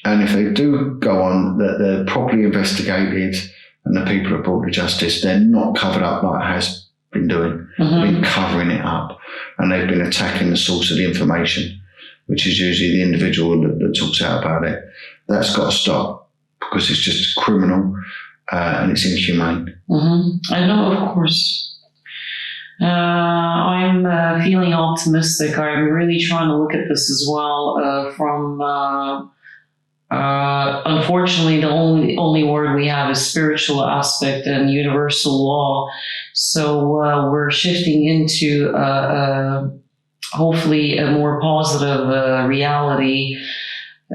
And if they do go on, that they're properly investigated and the people are brought to justice. They're not covered up like it has been doing. Mm-hmm. They've been covering it up, and they've been attacking the source of the information, which is usually the individual that talks out about it. That's got to stop, because it's just criminal and it's inhumane. Mm-hmm. I know, of course. I'm feeling optimistic. I'm really trying to look at this as well from... unfortunately, the only word we have is spiritual aspect and universal law. So we're shifting into hopefully a more positive reality.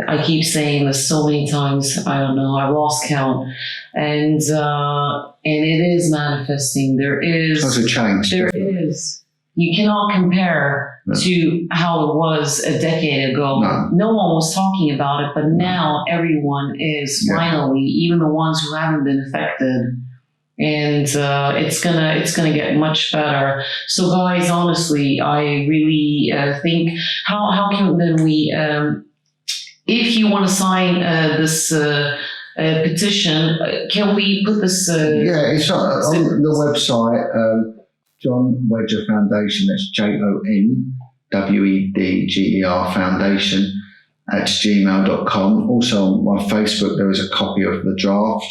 I keep saying this so many times. I don't know. I've lost count, and it is manifesting. There is. That's a change. There is. You cannot compare to how it was a decade ago. No one was talking about it, but now everyone is finally, even the ones who haven't been affected. And it's gonna get much better. So, guys, honestly, I really think how can then we, if you want to sign this petition, can we put this? It's on the website. Jon Wedger Foundation, that's JONWEDGER Foundation @gmail.com. Also on my Facebook, there is a copy of the draft,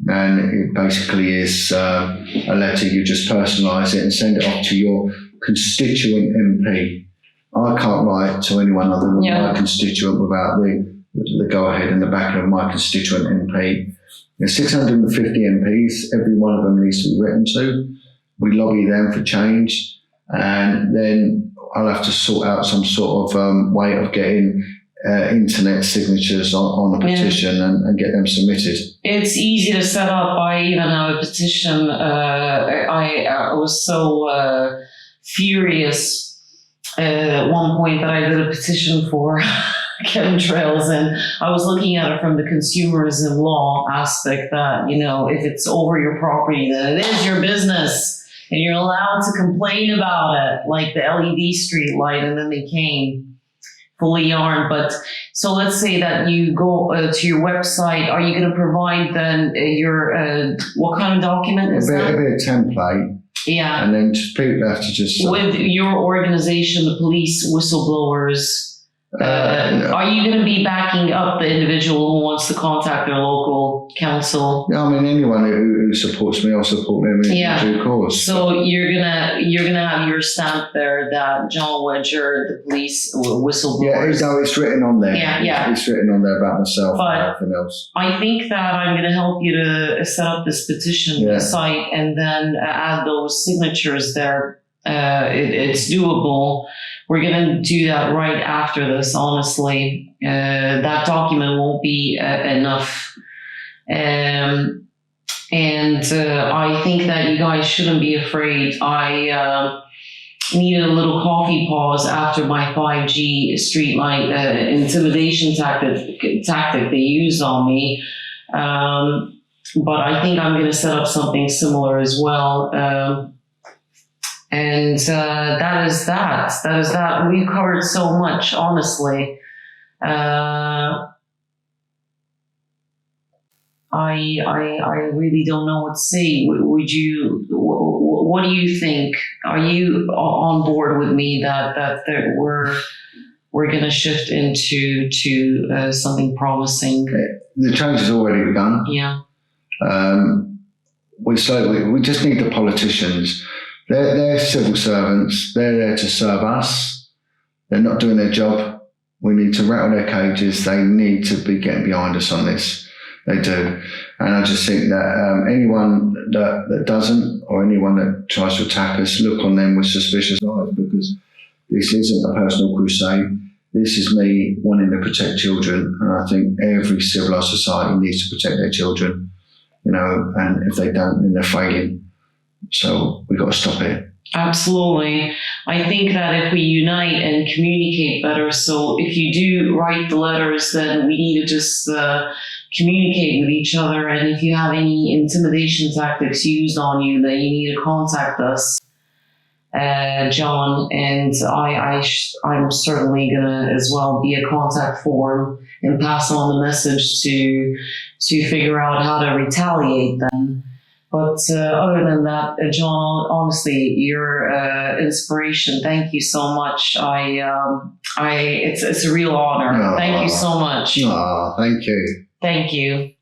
and it basically is a letter. You just personalise it and send it off to your constituent MP. I can't write to anyone other than my constituent without the go-ahead in the back of my constituent MP. There's 650 MPs, every one of them needs to be written to. We lobby them for change, and then I'll have to sort out some sort of way of getting internet signatures on a petition and get them submitted. It's easy to set up. I even have a petition. I was so furious at one point that I did a petition for chemtrails, and I was looking at it from the consumerism law aspect that, you know, if it's over your property, then it is your business. And you're allowed to complain about it, like the LED street light, and then they came fully armed. But so let's say that you go to your website. Are you going to provide then your what kind of document is that? It'll be a template. Yeah. And then people have to just with your organization, the police whistleblowers. Are you going to be backing up the individual who wants to contact their local council? Yeah, I mean, anyone who supports me, I'll support them in due course. So you're gonna have your stamp there that Jon Wedger, the police whistleblower. Yeah, it's written on there. Yeah. It's written on there about myself and everything else. I think that I'm going to help you to set up this petition site and then add those signatures there. It's doable. We're going to do that right after this, honestly. That document won't be enough. And I think that you guys shouldn't be afraid. I needed a little coffee pause after my 5G streetlight intimidation tactic they used on me. but I think I'm going to set up something similar as well. And that is that. That is that. We covered so much, honestly. I really don't know what to say. Would you? What do you think? Are you on board with me that we're going to shift into something promising? The change has already begun. Yeah. We just need the politicians. They're civil servants. They're there to serve us. They're not doing their job. We need to rattle their cages. They need to be getting behind us on this. They do. And I just think that anyone that doesn't, or anyone that tries to attack us, look on them with suspicious eyes, because this isn't a personal crusade. This is me wanting to protect children. And I think every civilised society needs to protect their children, and if they don't, then they're failing. So we've got to stop it. Absolutely. I think that if we unite and communicate better, so if you do write the letters, then we need to just communicate with each other. And if you have any intimidation tactics used on you, then you need to contact us, Jon. And I'm certainly going to as well be a contact form and pass on the message to figure out how to retaliate then. But other than that, Jon, honestly, you're inspiration. Thank you so much. It's a real honor. Thank you so much. Thank you. Thank you.